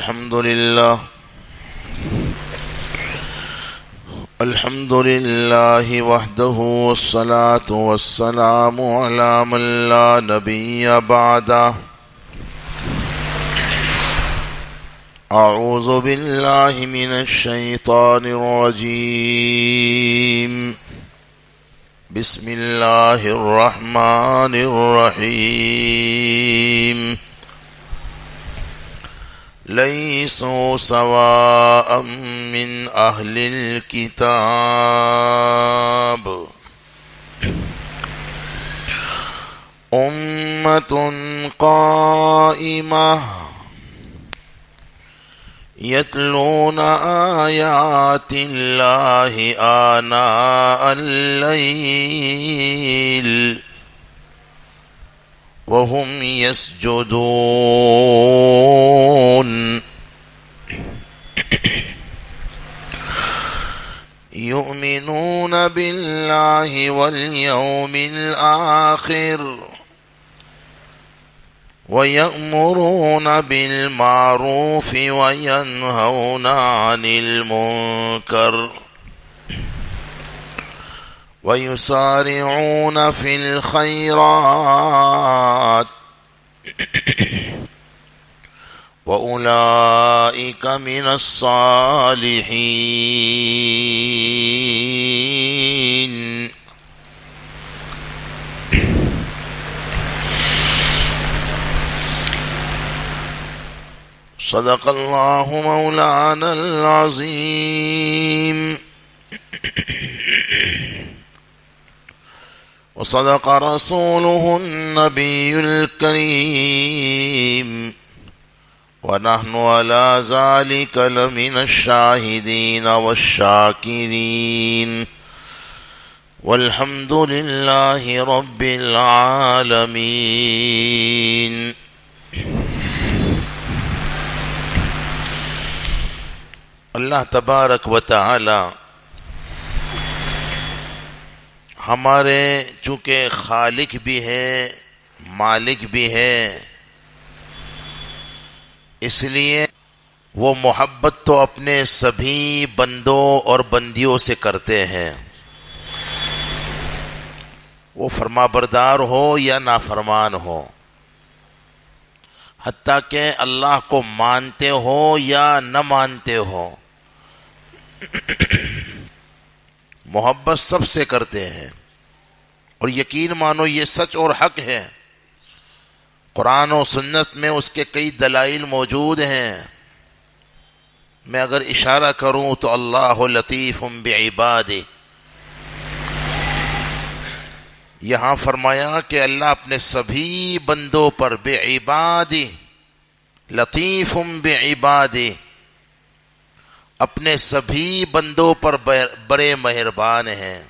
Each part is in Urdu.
الحمد لله وحده والصلاة والسلام على من لا نبي بعده. أعوذ بالله من الشيطان الرجيم. بسم الله الرحمن الرحيم. ليسوا سواء من أهل الكتاب أمة قائمة يتلون آيات الله آناء الليل وهم يسجدون يؤمنون بالله واليوم الآخر ويأمرون بالمعروف وينهون عن المنكر ويسارعون في الخيرات وأولئك من الصالحين. صدق الله مولانا العظيم وصدق رسوله النبي الكريم ونحن على ذلك لمن الشاهدين والشاكرين والحمد لله رب العالمين. اللہ تبارک و تعالی ہمارے چونکہ خالق بھی ہے مالک بھی ہے، اس لیے وہ محبت تو اپنے سبھی بندوں اور بندیوں سے کرتے ہیں، وہ فرما بردار ہو یا نافرمان ہو، حتیٰ کہ اللہ کو مانتے ہو یا نہ مانتے ہو، محبت سب سے کرتے ہیں. اور یقین مانو یہ سچ اور حق ہے، قرآن و سنت میں اس کے کئی دلائل موجود ہیں. میں اگر اشارہ کروں تو اللہ لطیف بعبادہ، یہاں فرمایا کہ اللہ اپنے سبھی بندوں پر بعبادہ لطیف بعبادہ، اپنے سبھی بندوں پر بڑے مہربان ہیں،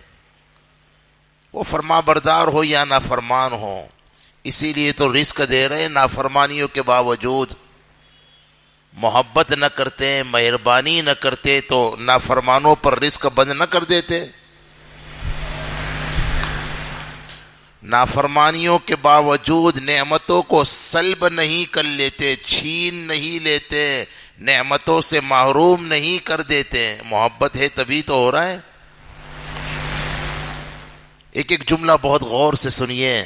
وہ فرما بردار ہو یا نافرمان ہو. اسی لیے تو رزق دے رہے، نافرمانیوں کے باوجود محبت نہ کرتے مہربانی نہ کرتے تو نافرمانوں پر رزق بند نہ کر دیتے. نافرمانیوں کے باوجود نعمتوں کو سلب نہیں کر لیتے، چھین نہیں لیتے، نعمتوں سے محروم نہیں کر دیتے. محبت ہے تبھی تو ہو رہا ہے. ایک ایک جملہ بہت غور سے سنیے.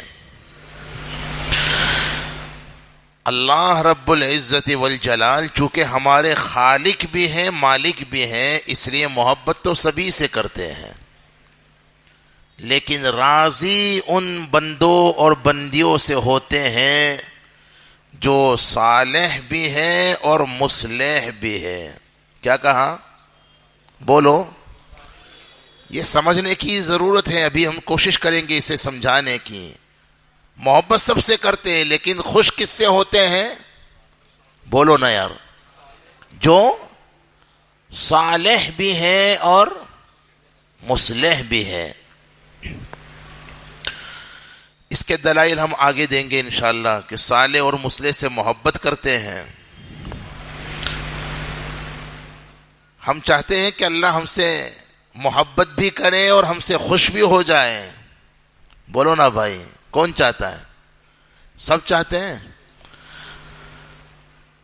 اللہ رب العزت والجلال چونکہ ہمارے خالق بھی ہیں مالک بھی ہیں، اس لیے محبت تو سبھی سے کرتے ہیں، لیکن راضی ان بندوں اور بندیوں سے ہوتے ہیں جو صالح بھی ہیں اور مصلح بھی ہیں. کیا کہا؟ بولو. یہ سمجھنے کی ضرورت ہے، ابھی ہم کوشش کریں گے اسے سمجھانے کی. محبت سب سے کرتے ہیں لیکن خوش کس سے ہوتے ہیں؟ بولو نا یار. جو صالح بھی ہیں اور مصلح بھی ہے. اس کے دلائل ہم آگے دیں گے انشاءاللہ کہ صالح اور مصلح سے محبت کرتے ہیں. ہم چاہتے ہیں کہ اللہ ہم سے محبت بھی کرے اور ہم سے خوش بھی ہو جائے. بولو نا بھائی، کون چاہتا ہے؟ سب چاہتے ہیں.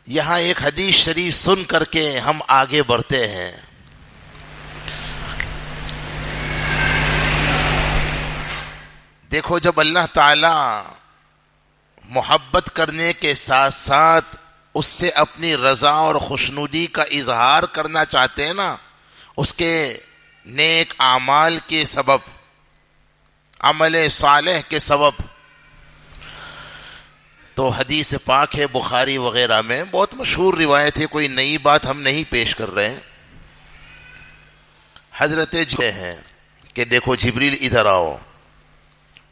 یہاں ایک حدیث شریف سن کر کے ہم آگے بڑھتے ہیں. دیکھو، جب اللہ تعالی محبت کرنے کے ساتھ ساتھ اس سے اپنی رضا اور خوشنودی کا اظہار کرنا چاہتے ہیں نا، اس کے نیک اعمال کے سبب، عمل صالح کے سبب، تو حدیث پاک ہے بخاری وغیرہ میں، بہت مشہور روایت ہے، کوئی نئی بات ہم نہیں پیش کر رہے ہیں. حضرت ہیں کہ دیکھو جبریل ادھر آؤ،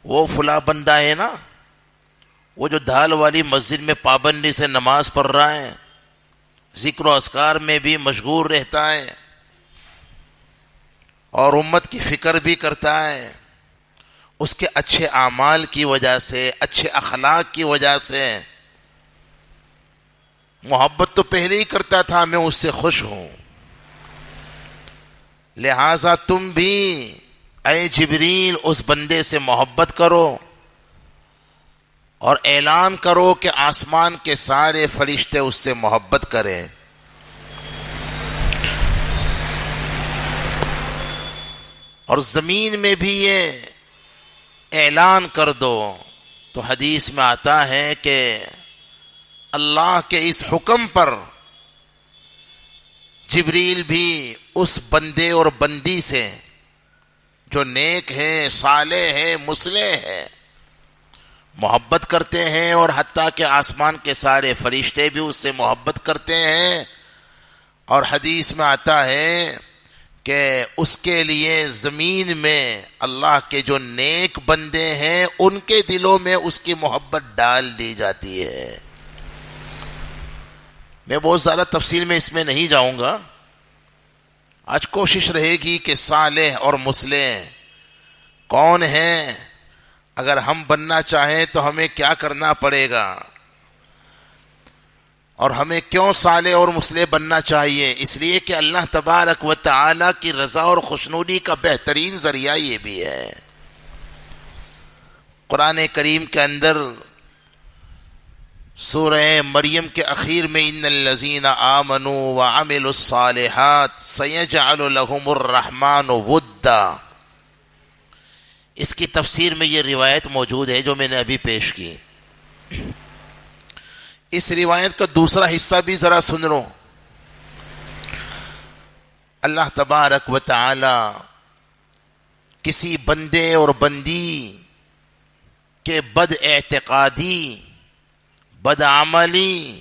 وہ فلاں بندہ ہے نا، وہ جو دھال والی مسجد میں پابندی سے نماز پڑھ رہا ہے، ذکر و اذکار میں بھی مشغول رہتا ہے اور امت کی فکر بھی کرتا ہے، اس کے اچھے اعمال کی وجہ سے، اچھے اخلاق کی وجہ سے، محبت تو پہلے ہی کرتا تھا، میں اس سے خوش ہوں. لہذا تم بھی اے جبریل اس بندے سے محبت کرو اور اعلان کرو کہ آسمان کے سارے فرشتے اس سے محبت کریں. اور زمین میں بھی یہ اعلان کر دو. تو حدیث میں آتا ہے کہ اللہ کے اس حکم پر جبریل بھی اس بندے اور بندی سے جو نیک ہے، صالح ہے، مصلح ہے، محبت کرتے ہیں، اور حتیٰ کہ آسمان کے سارے فرشتے بھی اس سے محبت کرتے ہیں. اور حدیث میں آتا ہے کہ اس کے لیے زمین میں اللہ کے جو نیک بندے ہیں ان کے دلوں میں اس کی محبت ڈال دی جاتی ہے. میں بہت زیادہ تفصیل میں اس میں نہیں جاؤں گا. آج کوشش رہے گی کہ صالح اور مصلح کون ہیں، اگر ہم بننا چاہیں تو ہمیں کیا کرنا پڑے گا، اور ہمیں کیوں صالح اور مصلح بننا چاہیے. اس لیے کہ اللہ تبارک و تعالی کی رضا اور خوشنودی کا بہترین ذریعہ یہ بھی ہے. قرآن کریم کے اندر سورہ مریم کے اخیر میں ان الذین آمنوا وعملوا الصالحات سیجعل لهم الرحمن ودا، اس کی تفسیر میں یہ روایت موجود ہے جو میں نے ابھی پیش کی. اس روایت کا دوسرا حصہ بھی ذرا سن لو. اللہ تبارک و تعالی کسی بندے اور بندی کے بد اعتقادی، بد عملی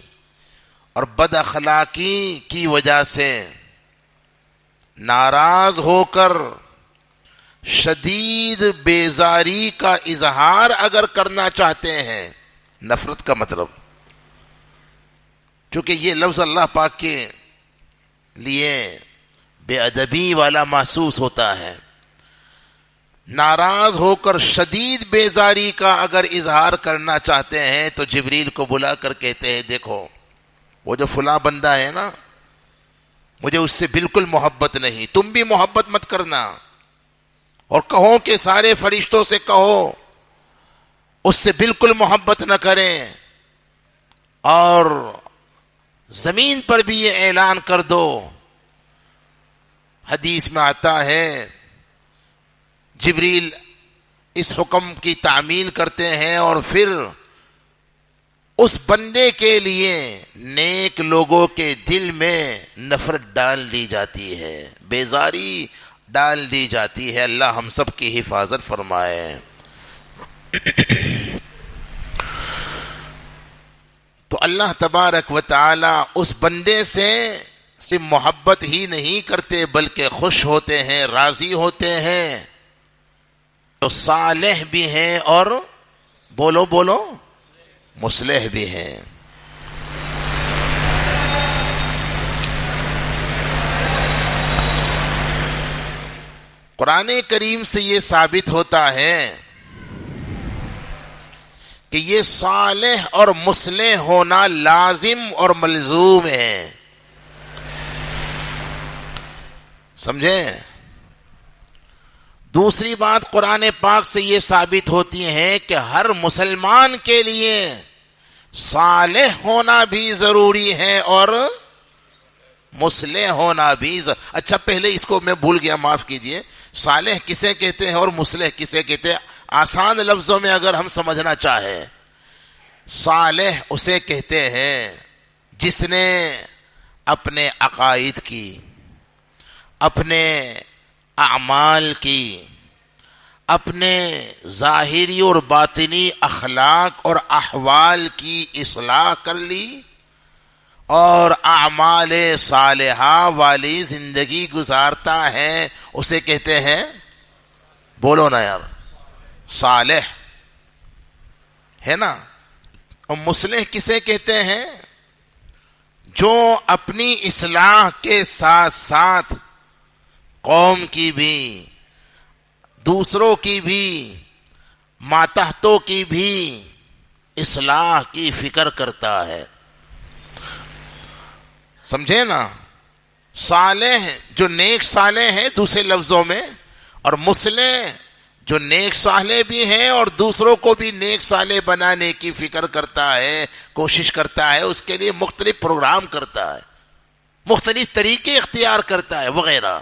اور بد اخلاقی کی وجہ سے ناراض ہو کر شدید بیزاری کا اظہار اگر کرنا چاہتے ہیں، نفرت کا مطلب، چونکہ یہ لفظ اللہ پاک کے لیے بے ادبی والا محسوس ہوتا ہے، ناراض ہو کر شدید بیزاری کا اگر اظہار کرنا چاہتے ہیں تو جبریل کو بلا کر کہتے ہیں دیکھو وہ جو فلاں بندہ ہے نا، مجھے اس سے بالکل محبت نہیں، تم بھی محبت مت کرنا، اور کہو کہ سارے فرشتوں سے کہو اس سے بالکل محبت نہ کریں، اور زمین پر بھی یہ اعلان کر دو. حدیث میں آتا ہے جبریل اس حکم کی تعمیل کرتے ہیں اور پھر اس بندے کے لیے نیک لوگوں کے دل میں نفرت ڈال دی جاتی ہے، بیزاری ڈال دی جاتی ہے. اللہ ہم سب کی حفاظت فرمائے. تو اللہ تبارک و تعالی اس بندے سے صرف محبت ہی نہیں کرتے بلکہ خوش ہوتے ہیں، راضی ہوتے ہیں، تو صالح بھی ہیں اور بولو بولو مصلح بھی ہیں. قرآن کریم سے یہ ثابت ہوتا ہے کہ یہ صالح اور مصلح ہونا لازم اور ملزوم ہے. سمجھیں؟ دوسری بات قرآن پاک سے یہ ثابت ہوتی ہے کہ ہر مسلمان کے لیے صالح ہونا بھی ضروری ہے اور مصلح ہونا بھی اچھا پہلے اس کو میں بھول گیا، معاف کیجئے. صالح کسے کہتے ہیں اور مصلح کسے کہتے ہیں؟ آسان لفظوں میں اگر ہم سمجھنا چاہیں، صالح اسے کہتے ہیں جس نے اپنے عقائد کی، اپنے اعمال کی، اپنے ظاہری اور باطنی اخلاق اور احوال کی اصلاح کر لی اور اعمال صالحہ والی زندگی گزارتا ہے، اسے کہتے ہیں، بولو نا یار، صالح ہے نا. اور مصلح کسے کہتے ہیں؟ جو اپنی اصلاح کے ساتھ ساتھ قوم کی بھی، دوسروں کی بھی، ماتحتوں کی بھی اصلاح کی فکر کرتا ہے. سمجھے نا؟ صالح جو نیک صالح ہے دوسرے لفظوں میں، اور مصلح جو نیک صالح بھی ہیں اور دوسروں کو بھی نیک صالح بنانے کی فکر کرتا ہے، کوشش کرتا ہے، اس کے لیے مختلف پروگرام کرتا ہے، مختلف طریقے اختیار کرتا ہے وغیرہ.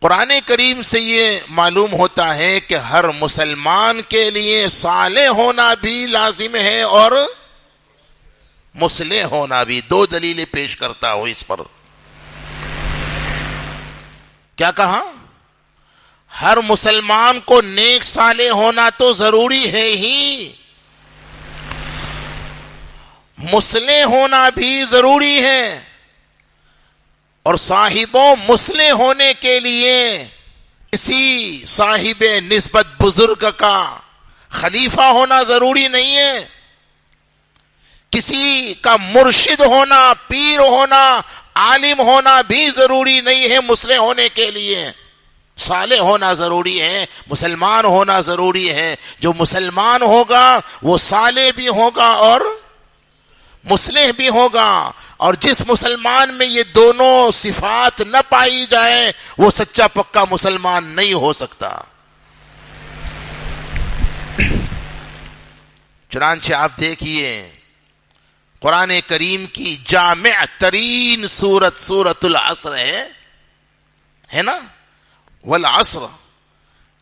قرآن کریم سے یہ معلوم ہوتا ہے کہ ہر مسلمان کے لیے صالح ہونا بھی لازم ہے اور مصلح ہونا بھی. دو دلیلیں پیش کرتا ہوں اس پر. کیا کہا؟ ہر مسلمان کو نیک صالح ہونا تو ضروری ہے ہی، مصلح ہونا بھی ضروری ہے، اور صاحبوں مصلح ہونے کے لیے کسی صاحب نسبت بزرگ کا خلیفہ ہونا ضروری نہیں ہے، کسی کا مرشد ہونا، پیر ہونا، عالم ہونا بھی ضروری نہیں ہے. مصلح ہونے کے لیے صالح ہونا ضروری ہے، مسلمان ہونا ضروری ہے. جو مسلمان ہوگا وہ صالح بھی ہوگا اور مصلح بھی ہوگا، اور جس مسلمان میں یہ دونوں صفات نہ پائی جائے وہ سچا پکا مسلمان نہیں ہو سکتا. چنانچہ آپ دیکھیے قرآن کریم کی جامع ترین سورت العصر ہے نا. والعصر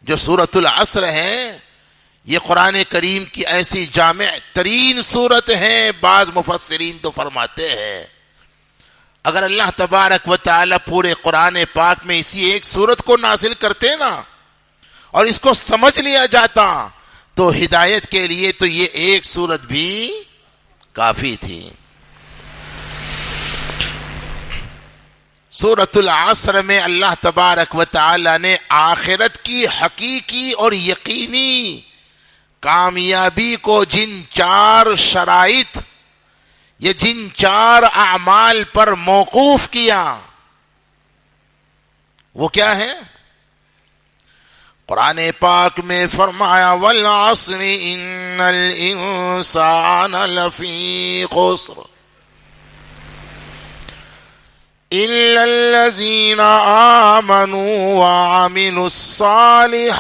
جو سورت العصر ہے یہ قرآن کریم کی ایسی جامع ترین سورت ہے. بعض مفسرین تو فرماتے ہیں اگر اللہ تبارک و تعالی پورے قرآن پاک میں اسی ایک سورت کو نازل کرتے نا اور اس کو سمجھ لیا جاتا تو ہدایت کے لیے تو یہ ایک سورت بھی کافی تھی. سورۃ العصر میں اللہ تبارک و تعالی نے آخرت کی حقیقی اور یقینی کامیابی کو جن 4 شرائط یا جن 4 اعمال پر موقوف کیا وہ کیا ہے؟ قرآن پاک میں فرمایا والعصر ان الانسان لفی خسر الا الذین آمنوا وعملوا الصالحات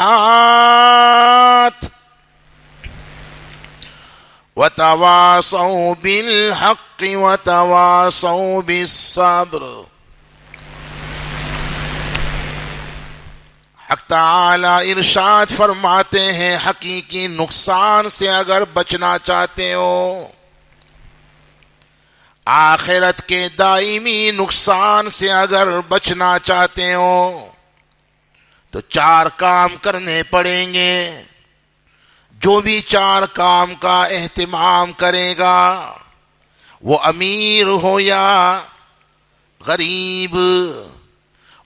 وتواصوا بالحق وتواصوا بالصبر. حق تعالی ارشاد فرماتے ہیں حقیقی نقصان سے اگر بچنا چاہتے ہو، آخرت کے دائمی نقصان سے اگر بچنا چاہتے ہو تو 4 کام کرنے پڑیں گے. جو بھی 4 کام کا اہتمام کرے گا وہ امیر ہو یا غریب،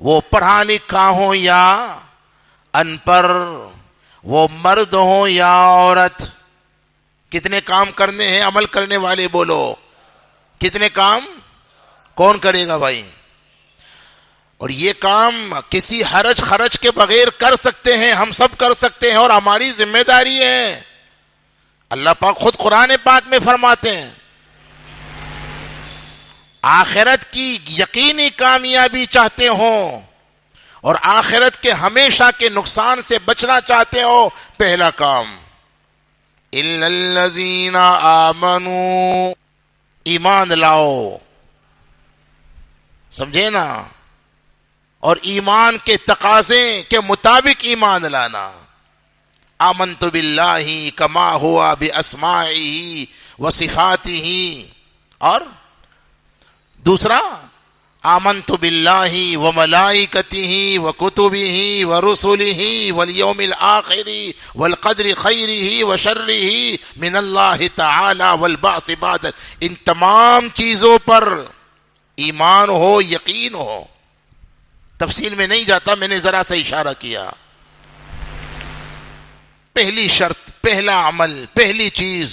وہ پڑھا لکھا ہو یا ان پڑھ، وہ مرد ہو یا عورت. کتنے کام کرنے ہیں عمل کرنے والے؟ بولو کتنے کام؟ کون کرے گا بھائی؟ اور یہ کام کسی حرج خرچ کے بغیر کر سکتے ہیں، ہم سب کر سکتے ہیں اور ہماری ذمہ داری ہے. اللہ پاک خود قرآن پاک میں فرماتے ہیں آخرت کی یقینی کامیابی چاہتے ہو اور آخرت کے ہمیشہ کے نقصان سے بچنا چاہتے ہو، پہلا کام الا الذین آمنوا، ایمان لاؤ، سمجھے نا، اور ایمان کے تقاضے کے مطابق ایمان لانا. آمنت باللہ کما ہوا باسمائہ وصفاتہ، اور دوسرا آمنت باللہ وملائکتہ وکتبہ ورسلہ والیوم الآخر والقدر خیرہ وشرہ من اللہ تعالی والبعث بعد. ان تمام چیزوں پر ایمان ہو، یقین ہو. تفصیل میں نہیں جاتا، میں نے ذرا سا اشارہ کیا. پہلی شرط، پہلا عمل، پہلی چیز،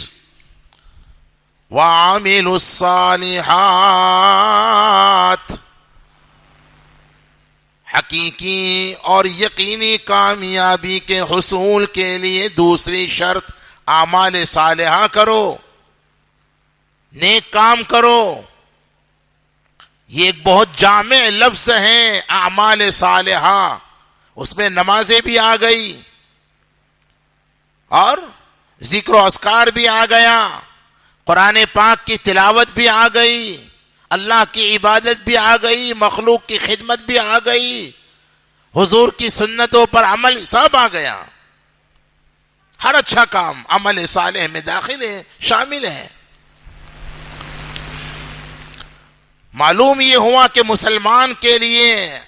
وَعَمِلُوا الصَّالِحَاتِ، حقیقی اور یقینی کامیابی کے حصول کے لیے دوسری شرط اعمال صالحہ کرو، نیک کام کرو. یہ ایک بہت جامع لفظ ہے اعمال صالحہ. اس میں نمازیں بھی آ گئی اور ذکر و اذکار بھی آ گیا، قرآن پاک کی تلاوت بھی آ گئی، اللہ کی عبادت بھی آ گئی، مخلوق کی خدمت بھی آ گئی، حضور کی سنتوں پر عمل سب آ گیا. ہر اچھا کام عمل صالح میں داخل ہے، شامل ہے. معلوم یہ ہوا کہ مسلمان کے لیے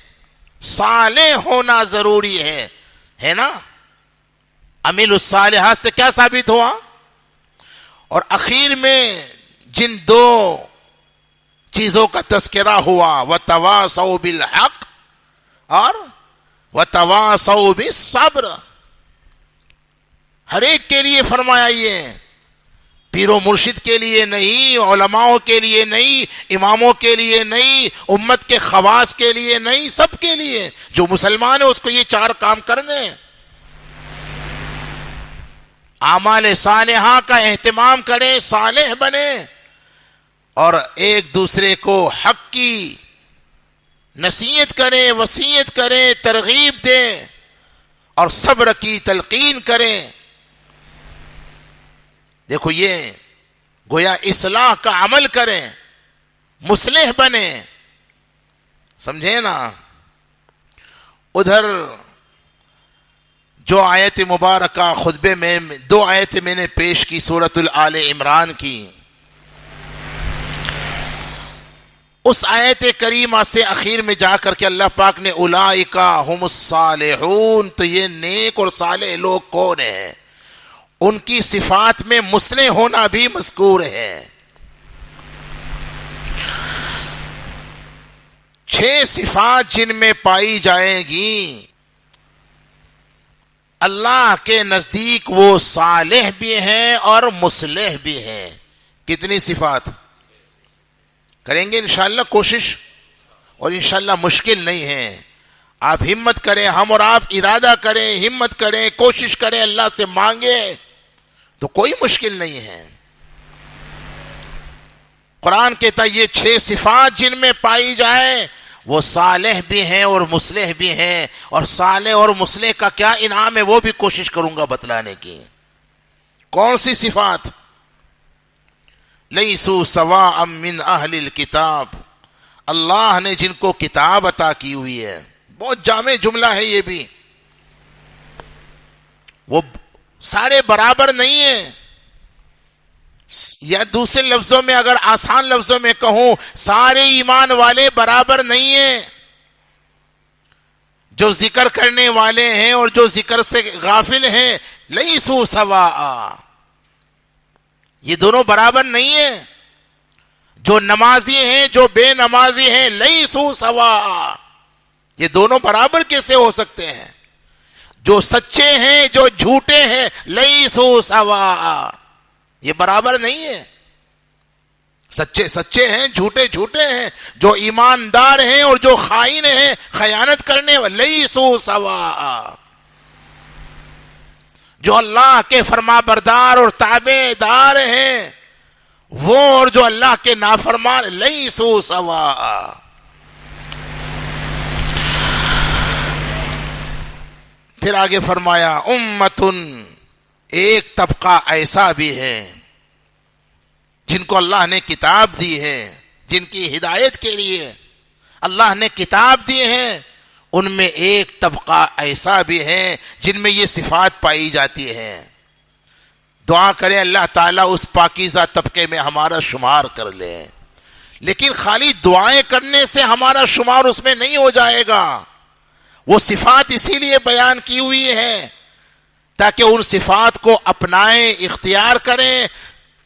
صالح ہونا ضروری ہے نا. عمل الصالحات سے کیا ثابت ہوا؟ اور اخیر میں جن دو چیزوں کا تذکرہ ہوا، وَتَوَاصَوْا بِالْحَقِّ اور وَتَوَاصَوْا بِالصَّبْرِ، ہر ایک کے لیے فرمایا. یہ پیر و مرشد کے لیے نہیں، علماءوں کے لیے نہیں، اماموں کے لیے نہیں، امت کے خواص کے لیے نہیں، سب کے لیے. جو مسلمان ہے اس کو یہ چار کام کرنے ہیں. اعمال صالحہ کا اہتمام کریں، صالح بنے، اور ایک دوسرے کو حق کی نصیحت کریں، وصیت کریں، ترغیب دیں، اور صبر کی تلقین کریں. دیکھو یہ گویا اصلاح کا عمل کریں، مصلح بنیں، سمجھے نا. ادھر جو آیت مبارکہ خطبے میں دو آیتیں میں نے پیش کی سورۃ آل عمران کی، اس آیت کریمہ سے اخیر میں جا کر کے اللہ پاک نے اولئک ھم الصالحون، تو یہ نیک اور صالح لوگ کون ہیں؟ ان کی صفات میں مصلح ہونا بھی مذکور ہے. 6 صفات جن میں پائی جائیں گی، اللہ کے نزدیک وہ صالح بھی ہیں اور مصلح بھی ہیں. کتنی صفات؟ کریں گے انشاءاللہ کوشش، اور انشاءاللہ مشکل نہیں ہے. آپ ہمت کریں، ہم اور آپ ارادہ کریں، ہمت کریں، کوشش کریں، اللہ سے مانگیں تو کوئی مشکل نہیں ہے. قرآن کہتا ہے یہ 6 صفات جن میں پائی جائے وہ صالح بھی ہیں اور مصلح بھی ہیں. اور صالح اور مصلح کا کیا انعام ہے وہ بھی کوشش کروں گا بتلانے کی. کون سی صفات؟ لیسوا سواء من اہل الکتاب، اللہ نے جن کو کتاب عطا کی ہوئی ہے، بہت جامع جملہ ہے یہ بھی، وہ سارے برابر نہیں ہیں. یا دوسرے لفظوں میں اگر آسان لفظوں میں کہوں، سارے ایمان والے برابر نہیں ہیں. جو ذکر کرنے والے ہیں اور جو ذکر سے غافل ہیں، لیسوا سواء، یہ دونوں برابر نہیں ہیں. جو نمازی ہیں جو بے نمازی ہیں، لیسوا سواء، یہ دونوں برابر کیسے ہو سکتے ہیں؟ جو سچے ہیں جو جھوٹے ہیں، لیسوا سواء، یہ برابر نہیں ہے. سچے سچے ہیں، جھوٹے جھوٹے ہیں. جو ایماندار ہیں اور جو خائن ہیں، خیانت کرنے والے، لیسوا سواء. جو اللہ کے فرما بردار اور تابع دار ہیں وہ اور جو اللہ کے نافرمان، لیسوا سواء. پھر آگے فرمایا امتن ایک طبقہ ایسا بھی ہے جن کو اللہ نے کتاب دی ہے، جن کی ہدایت کے لیے اللہ نے کتاب دی ہے، ان میں ایک طبقہ ایسا بھی ہے جن میں یہ صفات پائی جاتی ہے۔ دعا کریں اللہ تعالیٰ اس پاکیزہ طبقے میں ہمارا شمار کر لے، لیکن خالی دعائیں کرنے سے ہمارا شمار اس میں نہیں ہو جائے گا۔ وہ صفات اسی لیے بیان کی ہوئی ہے تاکہ ان صفات کو اپنائیں، اختیار کریں،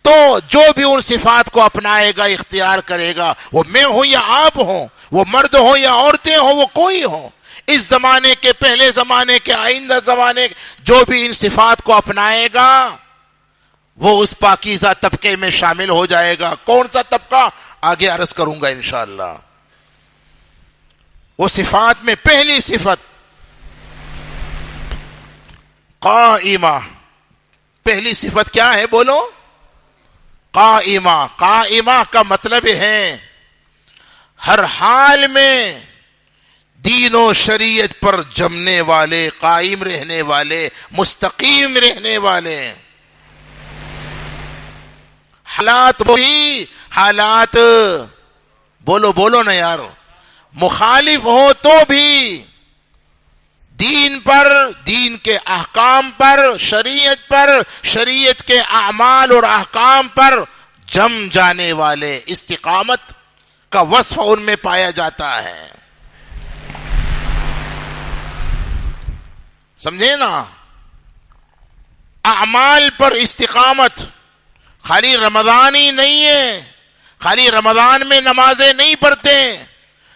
تو جو بھی ان صفات کو اپنائے گا، اختیار کرے گا، وہ میں ہوں یا آپ ہوں، وہ مرد ہوں یا عورتیں ہوں، وہ کوئی ہوں، اس زمانے کے، پہلے زمانے کے، آئندہ زمانے کے، جو بھی ان صفات کو اپنائے گا وہ اس پاکیزہ طبقے میں شامل ہو جائے گا۔ کون سا طبقہ؟ آگے عرض کروں گا انشاءاللہ۔ وہ صفات میں پہلی صفت قائمہ، پہلی صفت کیا ہے بولو؟ قائمہ۔ قائمہ کا مطلب ہے ہر حال میں دین و شریعت پر جمنے والے، قائم رہنے والے، مستقیم رہنے والے۔ حالات وہی حالات، بولو نا یار، مخالف ہو تو بھی دین پر، دین کے احکام پر، شریعت پر، شریعت کے اعمال اور احکام پر جم جانے والے، استقامت کا وصف ان میں پایا جاتا ہے۔ سمجھے نا؟ اعمال پر استقامت خالی رمضان ہی نہیں ہے، خالی رمضان میں نمازیں نہیں پڑھتے،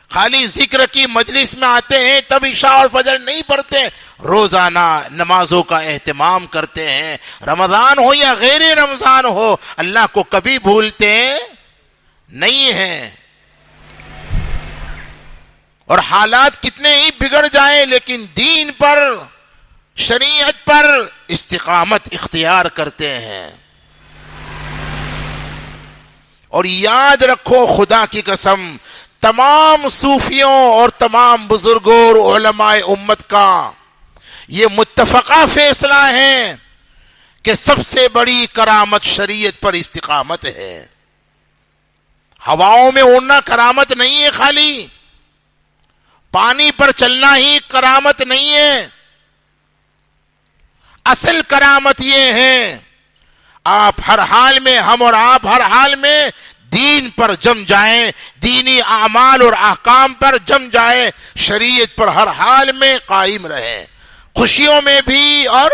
خالی ذکر کی مجلس میں آتے ہیں تب عشاء اور فجر نہیں پڑھتے، روزانہ نمازوں کا اہتمام کرتے ہیں، رمضان ہو یا غیر رمضان ہو، اللہ کو کبھی بھولتے نہیں ہیں۔ اور حالات کتنے ہی بگڑ جائیں لیکن دین پر، شریعت پر استقامت اختیار کرتے ہیں۔ اور یاد رکھو، خدا کی قسم، تمام صوفیوں اور تمام بزرگوں اور علماء امت کا یہ متفقہ فیصلہ ہے کہ سب سے بڑی کرامت شریعت پر استقامت ہے۔ ہواؤں میں اڑنا کرامت نہیں ہے، خالی پانی پر چلنا ہی کرامت نہیں ہے۔ اصل کرامت یہ ہے آپ ہر حال میں، ہم اور آپ ہر حال میں دین پر جم جائیں، دینی اعمال اور احکام پر جم جائیں، شریعت پر ہر حال میں قائم رہیں، خوشیوں میں بھی اور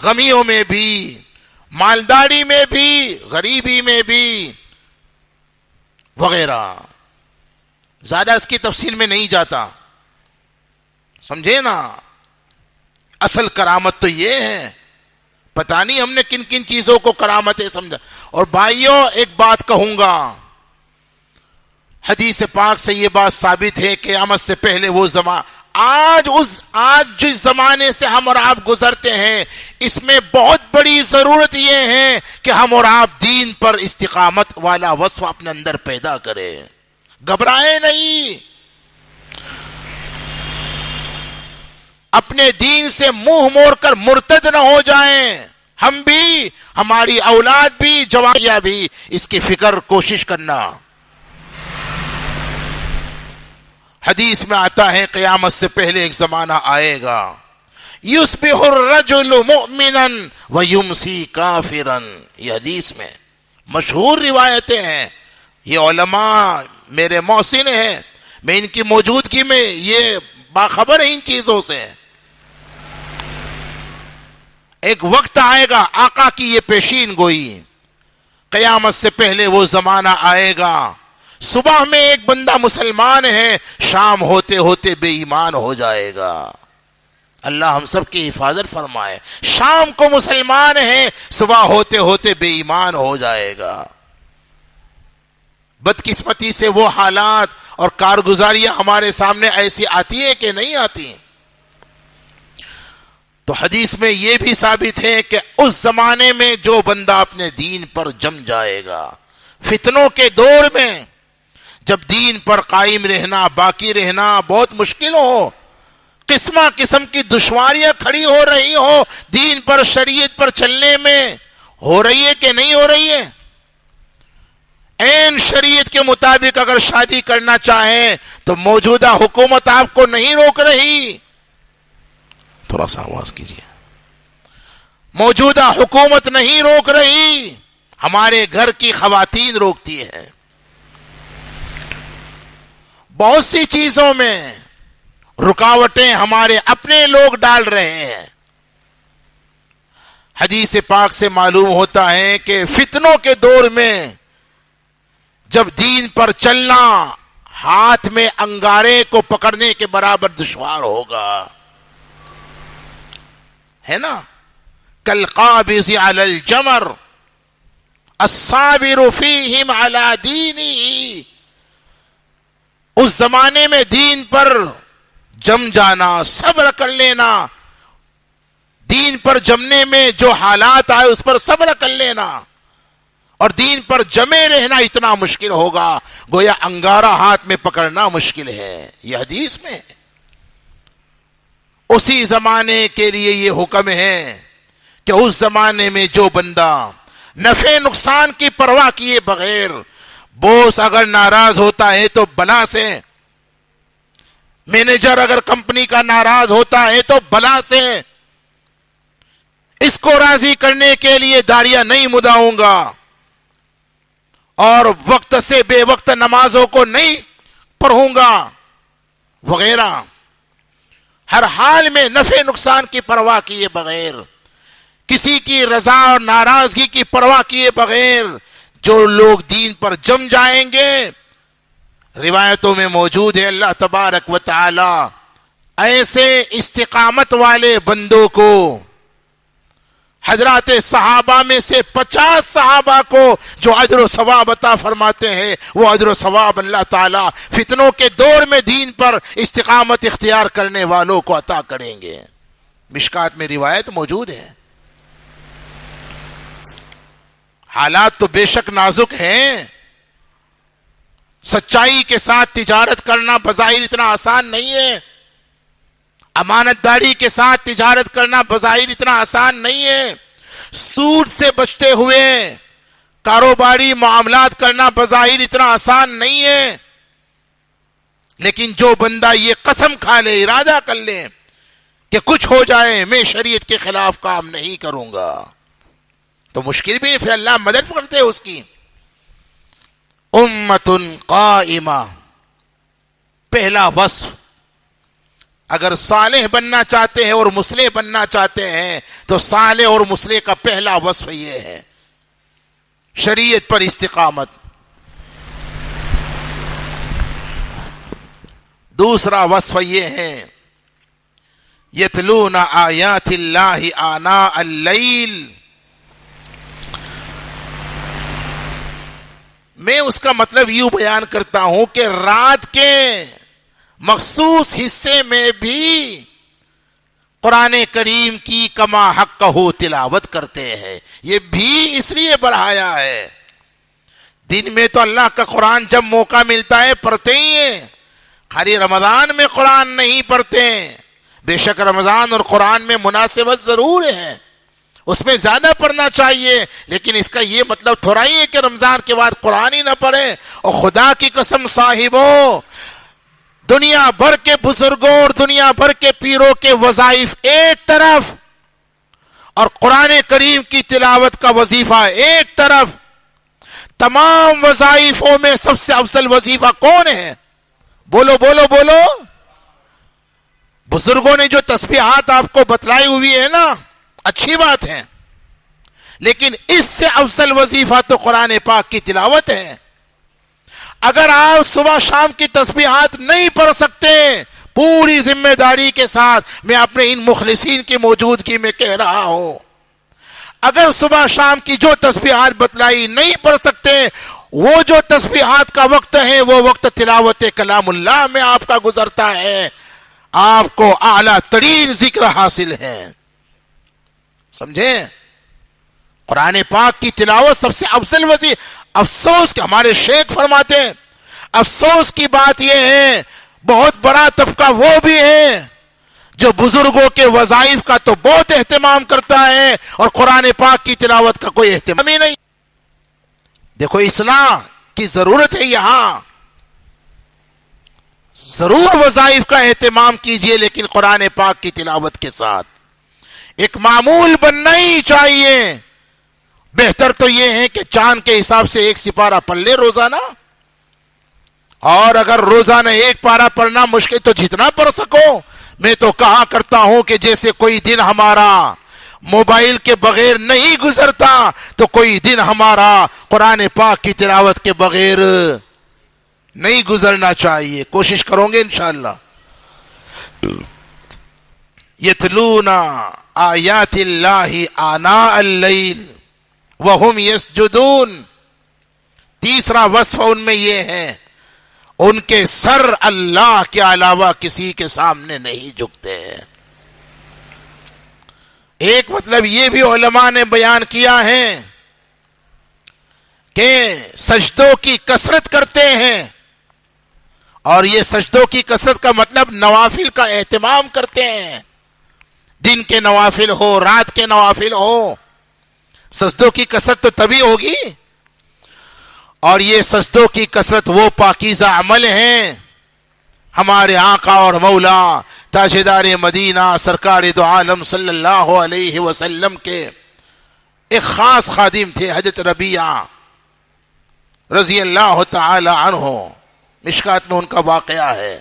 غمیوں میں بھی، مالداری میں بھی، غریبی میں بھی، وغیرہ۔ زیادہ اس کی تفصیل میں نہیں جاتا، سمجھے نا؟ اصل کرامت تو یہ ہے، پتہ نہیں ہم نے کن کن چیزوں کو کرامتیں سمجھا۔ اور بھائیوں ایک بات کہوں گا، حدیث پاک سے یہ بات ثابت ہے کہ قیامت سے پہلے وہ زمانہ، آج جس زمانے سے ہم اور آپ گزرتے ہیں، اس میں بہت بڑی ضرورت یہ ہے کہ ہم اور آپ دین پر استقامت والا وصف اپنے اندر پیدا کریں، گھبرائیں نہیں، اپنے دین سے منہ موڑ کر مرتد نہ ہو جائیں۔ ہم بھی، ہماری اولاد بھی، جوانیاں بھی، اس کی فکر کوشش کرنا۔ حدیث میں آتا ہے قیامت سے پہلے ایک زمانہ آئے گا، یصبح الرجل مؤمنا ویمسی کافرا، یہ حدیث میں مشہور روایتیں ہیں، یہ علماء میرے محسن ہیں، میں ان کی موجودگی میں یہ باخبر ہے ان چیزوں سے۔ ایک وقت آئے گا، آقا کی یہ پیشین گوئی، قیامت سے پہلے وہ زمانہ آئے گا، صبح میں ایک بندہ مسلمان ہے، شام ہوتے ہوتے بے ایمان ہو جائے گا۔ اللہ ہم سب کی حفاظت فرمائے۔ شام کو مسلمان ہے، صبح ہوتے ہوتے بے ایمان ہو جائے گا۔ بدقسمتی سے وہ حالات اور کارگزاریاں ہمارے سامنے ایسی آتی ہے کہ نہیں آتی؟ تو حدیث میں یہ بھی ثابت ہے کہ اس زمانے میں جو بندہ اپنے دین پر جم جائے گا، فتنوں کے دور میں جب دین پر قائم رہنا، باقی رہنا بہت مشکل ہو، قسم قسم کی دشواریاں کھڑی ہو رہی ہو دین پر شریعت پر چلنے میں، ہو رہی ہے کہ نہیں ہو رہی ہے؟ عین شریعت کے مطابق اگر شادی کرنا چاہیں تو موجودہ حکومت آپ کو نہیں روک رہی. تھوڑا سا آواز کیجیے. موجودہ حکومت نہیں روک رہی، ہمارے گھر کی خواتین روکتی ہے. بہت سی چیزوں میں رکاوٹیں ہمارے اپنے لوگ ڈال رہے ہیں. حدیث پاک سے معلوم ہوتا ہے کہ فتنوں کے دور میں جب دین پر چلنا ہاتھ میں انگارے کو پکڑنے کے برابر دشوار ہوگا، ہے نا؟ کالقابض علی الجمر الصابر فیہم علی دینہ. اس زمانے میں دین پر جم جانا، صبر کر لینا، دین پر جمنے میں جو حالات آئے اس پر صبر کر لینا، اور دین پر جمے رہنا اتنا مشکل ہوگا گویا انگارہ ہاتھ میں پکڑنا مشکل ہے. یہ حدیث میں ہے. اسی زمانے کے لیے یہ حکم ہے کہ اس زمانے میں جو بندہ نفع نقصان کی پرواہ کیے بغیر، بوس اگر ناراض ہوتا ہے تو بلا سے، مینیجر اگر کمپنی کا ناراض ہوتا ہے تو بلا سے، اس کو راضی کرنے کے لیے داڑیاں نہیں مڈاؤں گا، اور وقت سے بے وقت نمازوں کو نہیں پڑھوں گا وغیرہ. ہر حال میں نفع نقصان کی پرواہ کیے بغیر، کسی کی رضا اور ناراضگی کی پرواہ کیے بغیر جو لوگ دین پر جم جائیں گے، روایتوں میں موجود ہے اللہ تبارک و تعالی ایسے استقامت والے بندوں کو، حضرات صحابہ میں سے 50 صحابہ کو جو اجر و ثواب عطا فرماتے ہیں، وہ اجر و ثواب اللہ تعالی فتنوں کے دور میں دین پر استقامت اختیار کرنے والوں کو عطا کریں گے. مشکات میں روایت موجود ہے. حالات تو بے شک نازک ہیں. سچائی کے ساتھ تجارت کرنا بظاہر اتنا آسان نہیں ہے. امانت داری کے ساتھ تجارت کرنا بظاہر اتنا آسان نہیں ہے. سود سے بچتے ہوئے کاروباری معاملات کرنا بظاہر اتنا آسان نہیں ہے. لیکن جو بندہ یہ قسم کھا لے، ارادہ کر لے کہ کچھ ہو جائے میں شریعت کے خلاف کام نہیں کروں گا، تو مشکل بھی نہیں، پھر اللہ مدد کرتے اس کی. امت قائمہ، پہلا وصف. اگر صالح بننا چاہتے ہیں اور مصلح بننا چاہتے ہیں تو صالح اور مصلح کا پہلا وصف یہ ہے شریعت پر استقامت. دوسرا وصف یہ ہے یتلون آیات اللہ آناء اللیل. میں اس کا مطلب یوں بیان کرتا ہوں کہ رات کے مخصوص حصے میں بھی قرآن کریم کی کما حق ہو تلاوت کرتے ہیں. یہ بھی اس لیے بڑھایا ہے. دن میں تو اللہ کا قرآن جب موقع ملتا ہے پڑھتے ہی ہیں، خالی رمضان میں قرآن نہیں پڑھتے. بے شک رمضان اور قرآن میں مناسبت ضرور ہے، اس میں زیادہ پڑھنا چاہیے، لیکن اس کا یہ مطلب تھوڑا ہی ہے کہ رمضان کے بعد قرآن ہی نہ پڑھیں. اور خدا کی قسم صاحبوں، دنیا بھر کے بزرگوں اور دنیا بھر کے پیروں کے وظائف ایک طرف اور قرآن کریم کی تلاوت کا وظیفہ ایک طرف، تمام وظائفوں میں سب سے افضل وظیفہ کون ہے؟ بولو بولو بولو. بزرگوں نے جو تسبیحات آپ کو بتلائی ہوئی ہے نا، اچھی بات ہے، لیکن اس سے افضل وظیفہ تو قرآن پاک کی تلاوت ہے. اگر آپ صبح شام کی تسبیحات نہیں پڑھ سکتے، پوری ذمہ داری کے ساتھ میں اپنے ان مخلصین کی موجودگی میں کہہ رہا ہوں، اگر صبح شام کی جو تسبیحات بتلائی نہیں پڑھ سکتے، وہ جو تسبیحات کا وقت ہے وہ وقت تلاوت کلام اللہ میں آپ کا گزرتا ہے، آپ کو اعلیٰ ترین ذکر حاصل ہے. سمجھیں؟ قرآن پاک کی تلاوت سب سے افضل وظیفہ. افسوس کہ ہمارے شیخ فرماتے ہیں، افسوس کی بات یہ ہے بہت بڑا طبقہ وہ بھی ہے جو بزرگوں کے وظائف کا تو بہت اہتمام کرتا ہے اور قرآن پاک کی تلاوت کا کوئی اہتمام ہی نہیں. دیکھو اصلاح کی ضرورت ہے، یہاں ضرور وظائف کا اہتمام کیجئے لیکن قرآن پاک کی تلاوت کے ساتھ ایک معمول بننا ہی چاہیے. بہتر تو یہ ہے کہ چاند کے حساب سے ایک سپارہ پڑھ لے روزانہ، اور اگر روزانہ ایک پارہ پڑھنا مشکل تو جتنا پڑھ سکو. میں تو کہا کرتا ہوں کہ جیسے کوئی دن ہمارا موبائل کے بغیر نہیں گزرتا تو کوئی دن ہمارا قرآن پاک کی تلاوت کے بغیر نہیں گزرنا چاہیے. کوشش کروں گے انشاءاللہ. یتلون آیات اللہ آناء اللیل وہم یسجدون. تیسرا وصف ان میں یہ ہے، ان کے سر اللہ کے علاوہ کسی کے سامنے نہیں جھکتے ہیں. ایک مطلب یہ بھی علماء نے بیان کیا ہے کہ سجدوں کی کثرت کرتے ہیں، اور یہ سجدوں کی کثرت کا مطلب نوافل کا اہتمام کرتے ہیں. دن کے نوافل ہو، رات کے نوافل ہو، سجدوں کی کثرت تو تبھی ہوگی. اور یہ سجدوں کی کثرت وہ پاکیزہ عمل ہیں ہمارے آقا اور مولا تاجدار مدینہ سرکار دو عالم صلی اللہ علیہ وسلم کے ایک خاص خادم تھے حضرت ربیعہ رضی اللہ تعالی عنہ. مشکات میں ان کا واقعہ ہے.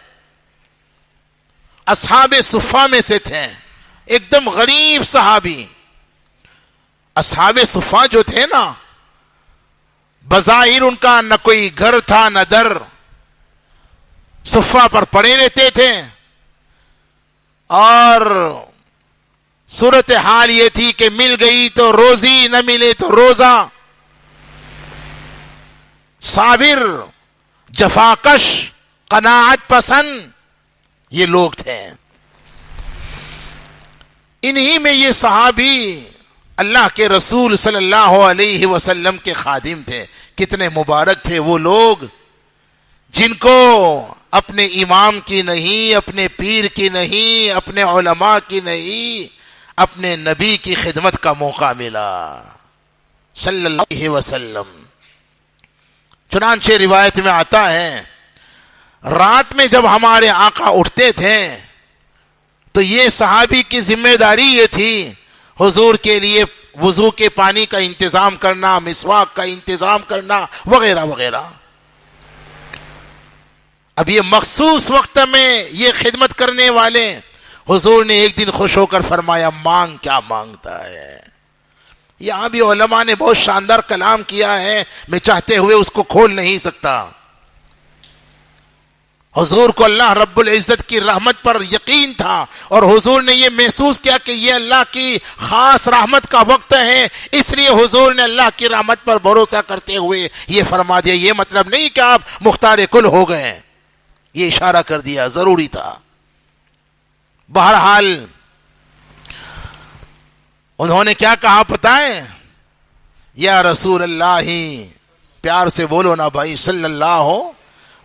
اصحاب صفہ میں سے تھے، ایک دم غریب صحابی. اصحاب صفہ جو تھے نا، بظاہر ان کا نہ کوئی گھر تھا نہ در، صفہ پر پڑے رہتے تھے، اور صورتحال یہ تھی کہ مل گئی تو روزی، نہ ملے تو روزہ. صابر، جفاکش، قناعت پسند یہ لوگ تھے. انہی میں یہ صحابی اللہ کے رسول صلی اللہ علیہ وسلم کے خادم تھے. کتنے مبارک تھے وہ لوگ جن کو اپنے امام کی نہیں، اپنے پیر کی نہیں، اپنے علماء کی نہیں، اپنے نبی کی خدمت کا موقع ملا صلی اللہ علیہ وسلم. چنانچہ روایت میں آتا ہے رات میں جب ہمارے آقا اٹھتے تھے تو یہ صحابی کی ذمہ داری یہ تھی حضور کے لیے وضو کے پانی کا انتظام کرنا، مسواک کا انتظام کرنا وغیرہ وغیرہ. اب یہ مخصوص وقت میں یہ خدمت کرنے والے حضور نے ایک دن خوش ہو کر فرمایا مانگ کیا مانگتا ہے. یہاں بھی علماء نے بہت شاندار کلام کیا ہے، میں چاہتے ہوئے اس کو کھول نہیں سکتا. حضور کو اللہ رب العزت کی رحمت پر یقین تھا اور حضور نے یہ محسوس کیا کہ یہ اللہ کی خاص رحمت کا وقت ہے، اس لیے حضور نے اللہ کی رحمت پر بھروسہ کرتے ہوئے یہ فرما دیا. یہ مطلب نہیں کہ آپ مختار کل ہو گئے، یہ اشارہ کر دیا، ضروری تھا. بہرحال انہوں نے کیا کہا پتہ ہے؟ یا رسول اللہ، پیار سے بولو نا بھائی، صلی اللہ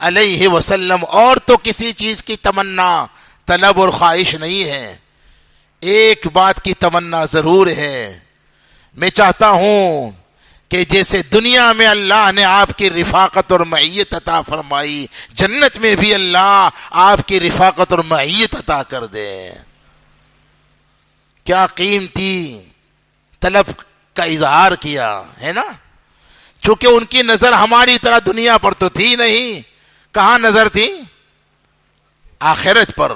علیہ وسلم. اور تو کسی چیز کی تمنا، طلب اور خواہش نہیں ہے، ایک بات کی تمنا ضرور ہے. میں چاہتا ہوں کہ جیسے دنیا میں اللہ نے آپ کی رفاقت اور معیت عطا فرمائی، جنت میں بھی اللہ آپ کی رفاقت اور معیت عطا کر دے. کیا قیمتی طلب کا اظہار کیا ہے نا. چونکہ ان کی نظر ہماری طرح دنیا پر تو تھی نہیں. کہاں نظر تھی؟ آخرت پر.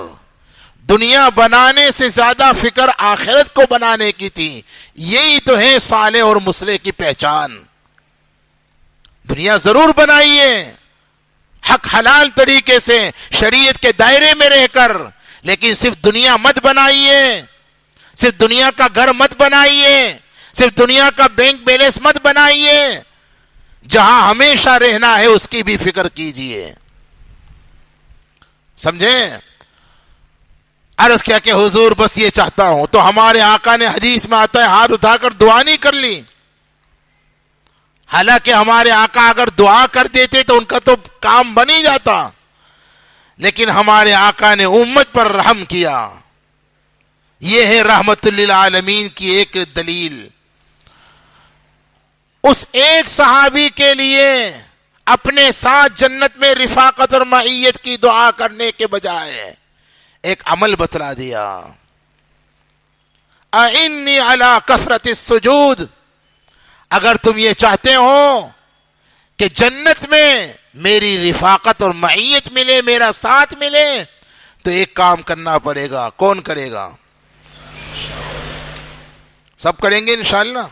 دنیا بنانے سے زیادہ فکر آخرت کو بنانے کی تھی. یہی تو ہے صالح اور مصلح کی پہچان. دنیا ضرور بنائیے حق حلال طریقے سے شریعت کے دائرے میں رہ کر، لیکن صرف دنیا مت بنائیے، صرف دنیا کا گھر مت بنائیے، صرف دنیا کا بینک بیلنس مت بنائیے. جہاں ہمیشہ رہنا ہے اس کی بھی فکر کیجئے. سمجھے؟ عرض کیا کہ حضور بس یہ چاہتا ہوں. تو ہمارے آقا نے حدیث میں آتا ہے ہاتھ اٹھا کر دعا نہیں کر لی. حالانکہ ہمارے آقا اگر دعا کر دیتے تو ان کا تو کام بن ہی جاتا، لیکن ہمارے آقا نے امت پر رحم کیا. یہ ہے رحمت للعالمین کی ایک دلیل. اس ایک صحابی کے لیے اپنے ساتھ جنت میں رفاقت اور معیت کی دعا کرنے کے بجائے ایک عمل بتلا دیا. اعنی علی کثرت السجود، اگر تم یہ چاہتے ہو کہ جنت میں میری رفاقت اور معیت ملے، میرا ساتھ ملے، تو ایک کام کرنا پڑے گا. کون کرے گا؟ سب کریں گے انشاءاللہ.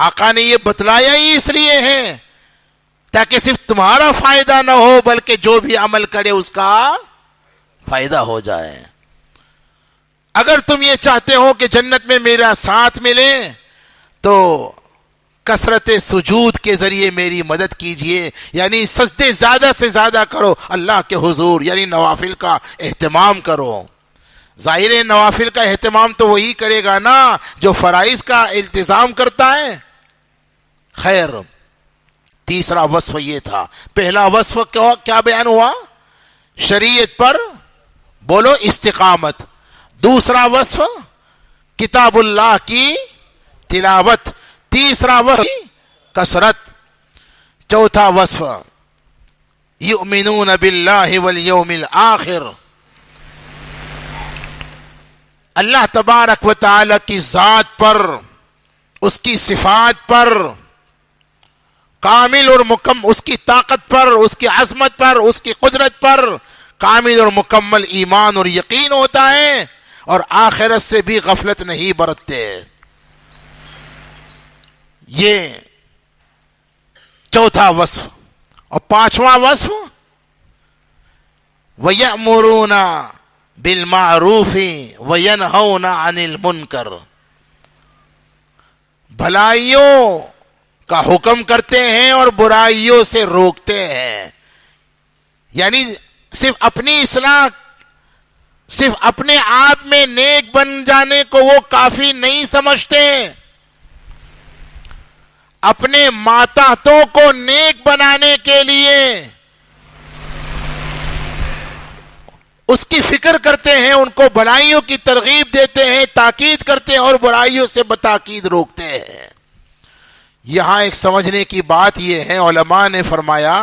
آقا نے یہ بتلایا ہی اس لیے ہے تاکہ صرف تمہارا فائدہ نہ ہو بلکہ جو بھی عمل کرے اس کا فائدہ ہو جائے. اگر تم یہ چاہتے ہو کہ جنت میں میرا ساتھ ملے تو کثرت سجود کے ذریعے میری مدد کیجئے، یعنی سجدے زیادہ سے زیادہ کرو اللہ کے حضور، یعنی نوافل کا اہتمام کرو. ظاہر ہے نوافل کا اہتمام تو وہی کرے گا نا جو فرائض کا التزام کرتا ہے. خیر، تیسرا وصف یہ تھا. پہلا وصف کیا بیان ہوا؟ شریعت پر بولو استقامت. دوسرا وصف کتاب اللہ کی تلاوت. تیسرا وصف کثرت. چوتھا وصف یؤمنون باللہ والیوم الآخر. اللہ تبارک و تعالی کی ذات پر، اس کی صفات پر کامل اور مکمل، اس کی طاقت پر، اس کی عظمت پر، اس کی قدرت پر کامل اور مکمل ایمان اور یقین ہوتا ہے، اور آخرت سے بھی غفلت نہیں برتتے. یہ چوتھا وصف. اور پانچواں وصف وَيَأْمُرُونَ بِالْمَعْرُوفِ وَيَنْهَوْنَ عَنِ الْمُنْكَرِ. بھلائیوں کا حکم کرتے ہیں اور برائیوں سے روکتے ہیں. یعنی صرف اپنی اصلاح، صرف اپنے آپ میں نیک بن جانے کو وہ کافی نہیں سمجھتے، اپنے ماتحتوں کو نیک بنانے کے لیے اس کی فکر کرتے ہیں، ان کو بھلائیوں کی ترغیب دیتے ہیں، تاکید کرتے ہیں اور برائیوں سے بتاکید روکتے ہیں. یہاں ایک سمجھنے کی بات یہ ہے، علماء نے فرمایا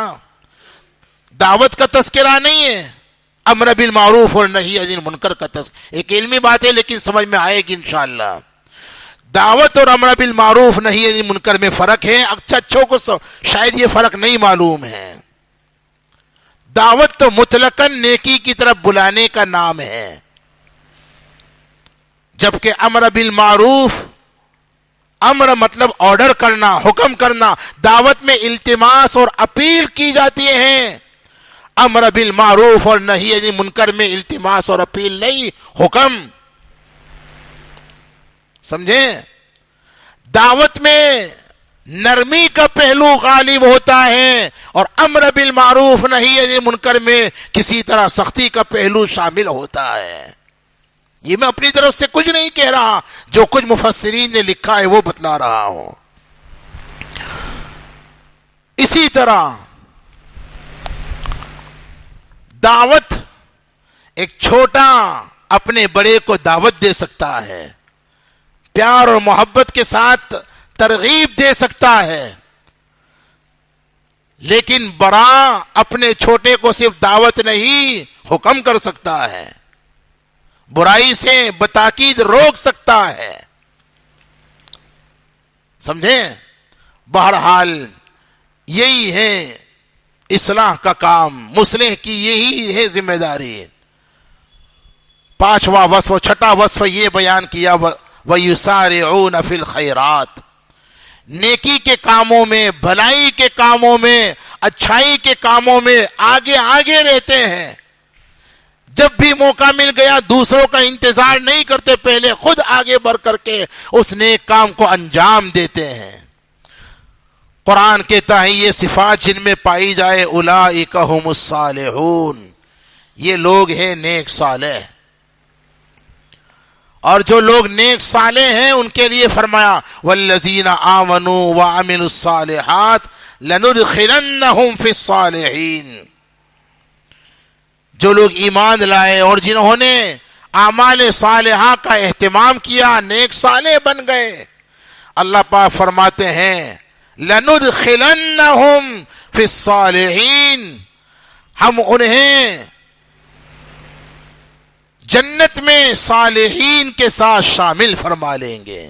دعوت کا تذکرہ نہیں ہے، امر بالمعروف اور نہی عن المنکر کا تذکرہ. ایک علمی بات ہے لیکن سمجھ میں آئے گی انشاءاللہ. دعوت اور امر بالمعروف نہی عن المنکر میں فرق ہے. اچھوں کو شاید یہ فرق نہیں معلوم ہے. دعوت تو مطلقاً نیکی کی طرف بلانے کا نام ہے، جبکہ امر بالمعروف، امر مطلب آرڈر کرنا، حکم کرنا. دعوت میں التماس اور اپیل کی جاتی ہے، امر بالمعروف اور نہی عن المنکر میں التماس اور اپیل نہیں، حکم. سمجھیں؟ دعوت میں نرمی کا پہلو غالب ہوتا ہے اور امر بالمعروف نہی عن المنکر میں کسی طرح سختی کا پہلو شامل ہوتا ہے. یہ میں اپنی طرف سے کچھ نہیں کہہ رہا، جو کچھ مفسرین نے لکھا ہے وہ بتلا رہا ہوں. اسی طرح دعوت، ایک چھوٹا اپنے بڑے کو دعوت دے سکتا ہے، پیار اور محبت کے ساتھ ترغیب دے سکتا ہے، لیکن بڑا اپنے چھوٹے کو صرف دعوت نہیں حکم کر سکتا ہے، برائی سے بتاکید روک سکتا ہے. سمجھیں؟ بہرحال یہی ہے اصلاح کا کام، مصلح کی یہی ہے ذمہ داری. پانچواں وصف، چھٹا وصف یہ بیان کیا وَيُسَارِعُونَ فِي الْخَيْرَاتِ. نیکی کے کاموں میں، بھلائی کے کاموں میں، اچھائی کے کاموں میں آگے آگے رہتے ہیں. جب بھی موقع مل گیا دوسروں کا انتظار نہیں کرتے، پہلے خود آگے بڑھ کر کے اس نیک کام کو انجام دیتے ہیں. قرآن کہتا ہے یہ صفات جن میں پائی جائے اولئک ھم الصالحون، یہ لوگ ہیں نیک صالح. اور جو لوگ نیک صالح ہیں ان کے لیے فرمایا والذین آمنوا وعملوا الصالحات لندخلنہم فی الصالحین. جو لوگ ایمان لائے اور جنہوں نے اعمال صالحہ کا اہتمام کیا، نیک صالح بن گئے، اللہ پاک فرماتے ہیں لَنُدْخِلَنَّهُمْ فِي الصَّالِحِينَ، ہم انہیں جنت میں صالحین کے ساتھ شامل فرما لیں گے۔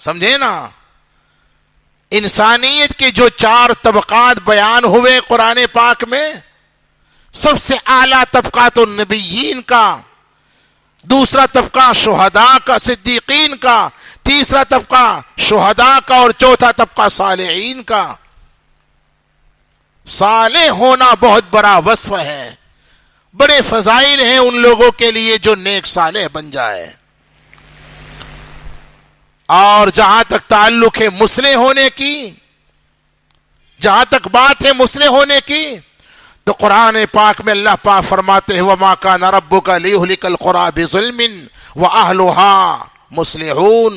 سمجھے نا؟ انسانیت کے جو 4 طبقات بیان ہوئے قرآن پاک میں، سب سے اعلیٰ طبقات النبیین کا، دوسرا طبقہ شہداء کا، صدیقین کا، تیسرا طبقہ شہداء کا، اور چوتھا طبقہ صالحین کا۔ صالح ہونا بہت بڑا وصف ہے، بڑے فضائل ہیں ان لوگوں کے لیے جو نیک صالح بن جائے۔ اور جہاں تک تعلق ہے مصلح ہونے کی، جہاں تک بات ہے مصلح ہونے کی، تو قرآن پاک میں اللہ پاک فرماتے ہیں وَمَا كَانَ رَبُّكَ لِيُهْلِكَ الْقُرَىٰ بِظُلْمٍ وَأَهْلُهَا مُصْلِحُونَ۔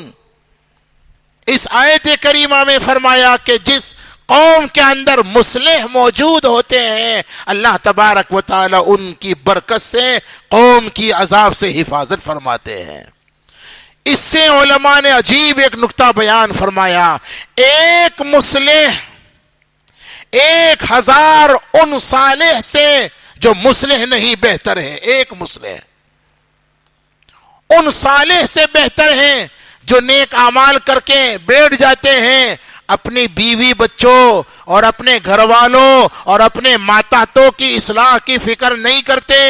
اس آیت کریمہ میں فرمایا کہ جس قوم کے اندر مصلح موجود ہوتے ہیں، اللہ تبارک و تعالی ان کی برکت سے قوم کی عذاب سے حفاظت فرماتے ہیں۔ اس سے علماء نے عجیب ایک نکتہ بیان فرمایا، ایک مصلح 1000 ان صالح سے جو مصلح نہیں بہتر ہے۔ ایک مصلح ان صالح سے بہتر ہے جو نیک اعمال کر کے بیٹھ جاتے ہیں، اپنی بیوی بچوں اور اپنے گھر والوں اور اپنے ماتحتوں کی اصلاح کی فکر نہیں کرتے۔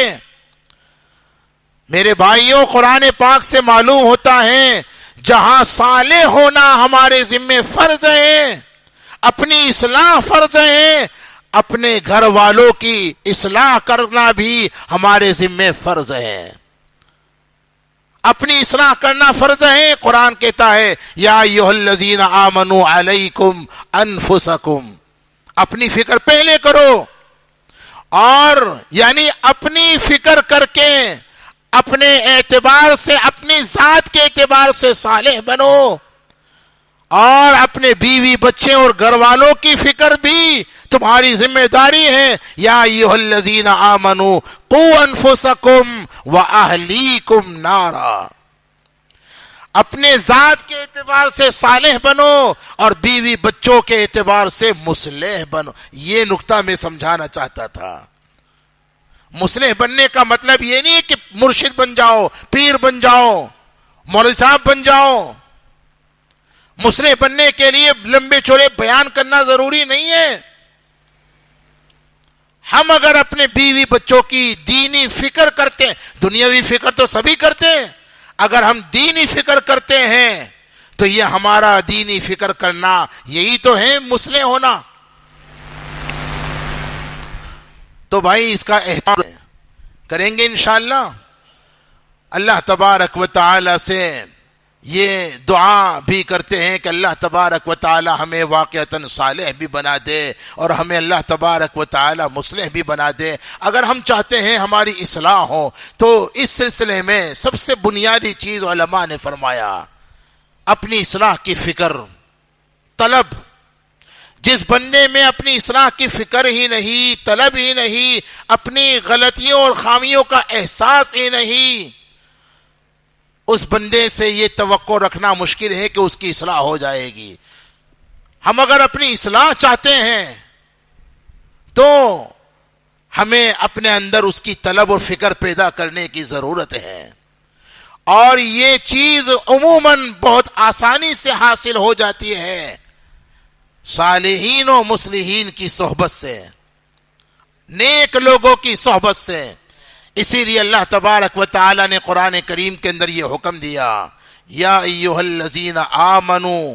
میرے بھائیوں، قرآن پاک سے معلوم ہوتا ہے جہاں صالح ہونا ہمارے ذمہ فرض ہے، اپنی اصلاح فرض ہے، اپنے گھر والوں کی اصلاح کرنا بھی ہمارے ذمہ فرض ہے، اپنی اصلاح کرنا فرض ہے۔ قرآن کہتا ہے یا ایھا الذین آمنوا علیکم انفسکم، اپنی فکر پہلے کرو، اور یعنی اپنی فکر کر کے اپنے اعتبار سے، اپنی ذات کے اعتبار سے صالح بنو، اور اپنے بیوی بچے اور گھر والوں کی فکر بھی تمہاری ذمہ داری ہے۔ یا ایھا الذین آمنوا قوا انفسکم واہلیکم نارا، اپنے ذات کے اعتبار سے صالح بنو اور بیوی بچوں کے اعتبار سے مصلح بنو۔ یہ نکتہ میں سمجھانا چاہتا تھا۔ مصلح بننے کا مطلب یہ نہیں کہ مرشد بن جاؤ، پیر بن جاؤ، مولوی صاحب بن جاؤ۔ مصلح بننے کے لیے لمبے چوڑے بیان کرنا ضروری نہیں ہے۔ ہم اگر اپنے بیوی بچوں کی دینی فکر کرتے ہیں، دنیاوی فکر تو سبھی کرتے ہیں، اگر ہم دینی فکر کرتے ہیں تو یہ ہمارا دینی فکر کرنا، یہی تو ہے مصلح ہونا۔ تو بھائی اس کا احترام کریں گے انشاءاللہ۔ اللہ تبارک و تعالی سے یہ دعا بھی کرتے ہیں کہ اللہ تبارک و تعالی ہمیں واقعتاً صالح بھی بنا دے اور ہمیں اللہ تبارک و تعالی مصلح بھی بنا دے۔ اگر ہم چاہتے ہیں ہماری اصلاح ہو تو اس سلسلے میں سب سے بنیادی چیز علماء نے فرمایا اپنی اصلاح کی فکر طلب۔ جس بندے میں اپنی اصلاح کی فکر ہی نہیں، طلب ہی نہیں، اپنی غلطیوں اور خامیوں کا احساس ہی نہیں، اس بندے سے یہ توقع رکھنا مشکل ہے کہ اس کی اصلاح ہو جائے گی۔ ہم اگر اپنی اصلاح چاہتے ہیں تو ہمیں اپنے اندر اس کی طلب اور فکر پیدا کرنے کی ضرورت ہے، اور یہ چیز عموماً بہت آسانی سے حاصل ہو جاتی ہے صالحین و مصلحین کی صحبت سے، نیک لوگوں کی صحبت سے۔ اسی لیے اللہ تبارک و تعالی نے قرآن کریم کے اندر یہ حکم دیا یا ایھا الذین آمنوا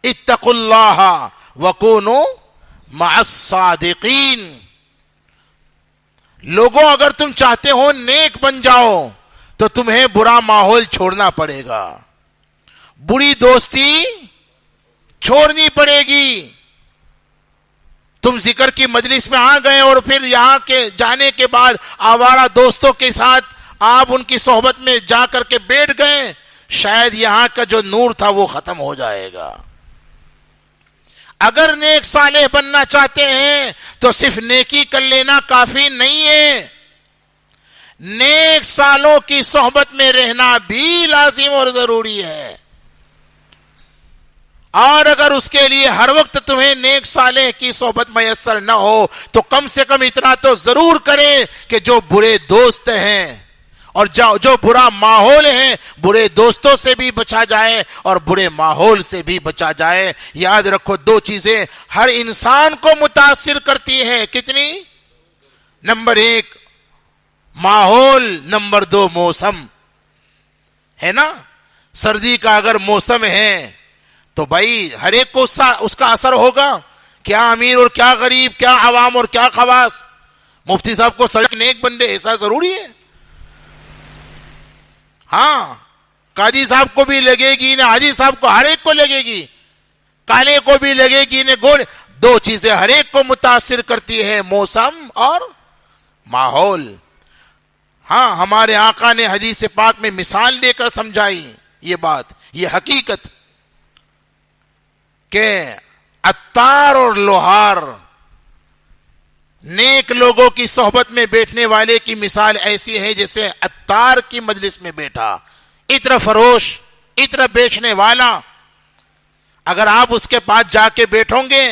اتقوا اللہ وکونوا مع الصادقین۔ لوگوں، اگر تم چاہتے ہو نیک بن جاؤ تو تمہیں برا ماحول چھوڑنا پڑے گا، بری دوستی چھوڑنی پڑے گی۔ تم ذکر کی مجلس میں آ گئے اور پھر یہاں کے جانے کے بعد آوارہ دوستوں کے ساتھ آپ ان کی صحبت میں جا کر کے بیٹھ گئے، شاید یہاں کا جو نور تھا وہ ختم ہو جائے گا۔ اگر نیک صالح بننا چاہتے ہیں تو صرف نیکی کر لینا کافی نہیں ہے، نیک سالوں کی صحبت میں رہنا بھی لازم اور ضروری ہے، اور اگر اس کے لیے ہر وقت تمہیں نیک صالح کی صحبت میسر نہ ہو تو کم سے کم اتنا تو ضرور کرے کہ جو برے دوست ہیں اور جو برا ماحول ہے، برے دوستوں سے بھی بچا جائے اور برے ماحول سے بھی بچا جائے۔ یاد رکھو دو چیزیں ہر انسان کو متاثر کرتی ہیں، کتنی؟ نمبر 1 ماحول، نمبر 2 موسم، ہے نا؟ سردی کا اگر موسم ہے تو بھائی ہر ایک کو اس کا اثر ہوگا، کیا امیر اور کیا غریب، کیا عوام اور کیا خواص۔ مفتی صاحب کو سڑک نیک بندے ایسا ضروری ہے؟ ہاں، قاضی صاحب کو بھی لگے گی نہ، حاجی صاحب کو، ہر ایک کو لگے گی، کالے کو بھی لگے گی نہ گول۔ دو چیزیں ہر ایک کو متاثر کرتی ہے، موسم اور ماحول۔ ہاں، ہمارے آقا نے حدیث پاک میں مثال دے کر سمجھائی یہ بات، یہ حقیقت کہ عطار اور لوہار، نیک لوگوں کی صحبت میں بیٹھنے والے کی مثال ایسی ہے جیسے عطار کی مجلس میں بیٹھا، عطر فروش، عطر بیچنے والا۔ اگر آپ اس کے پاس جا کے بیٹھو گے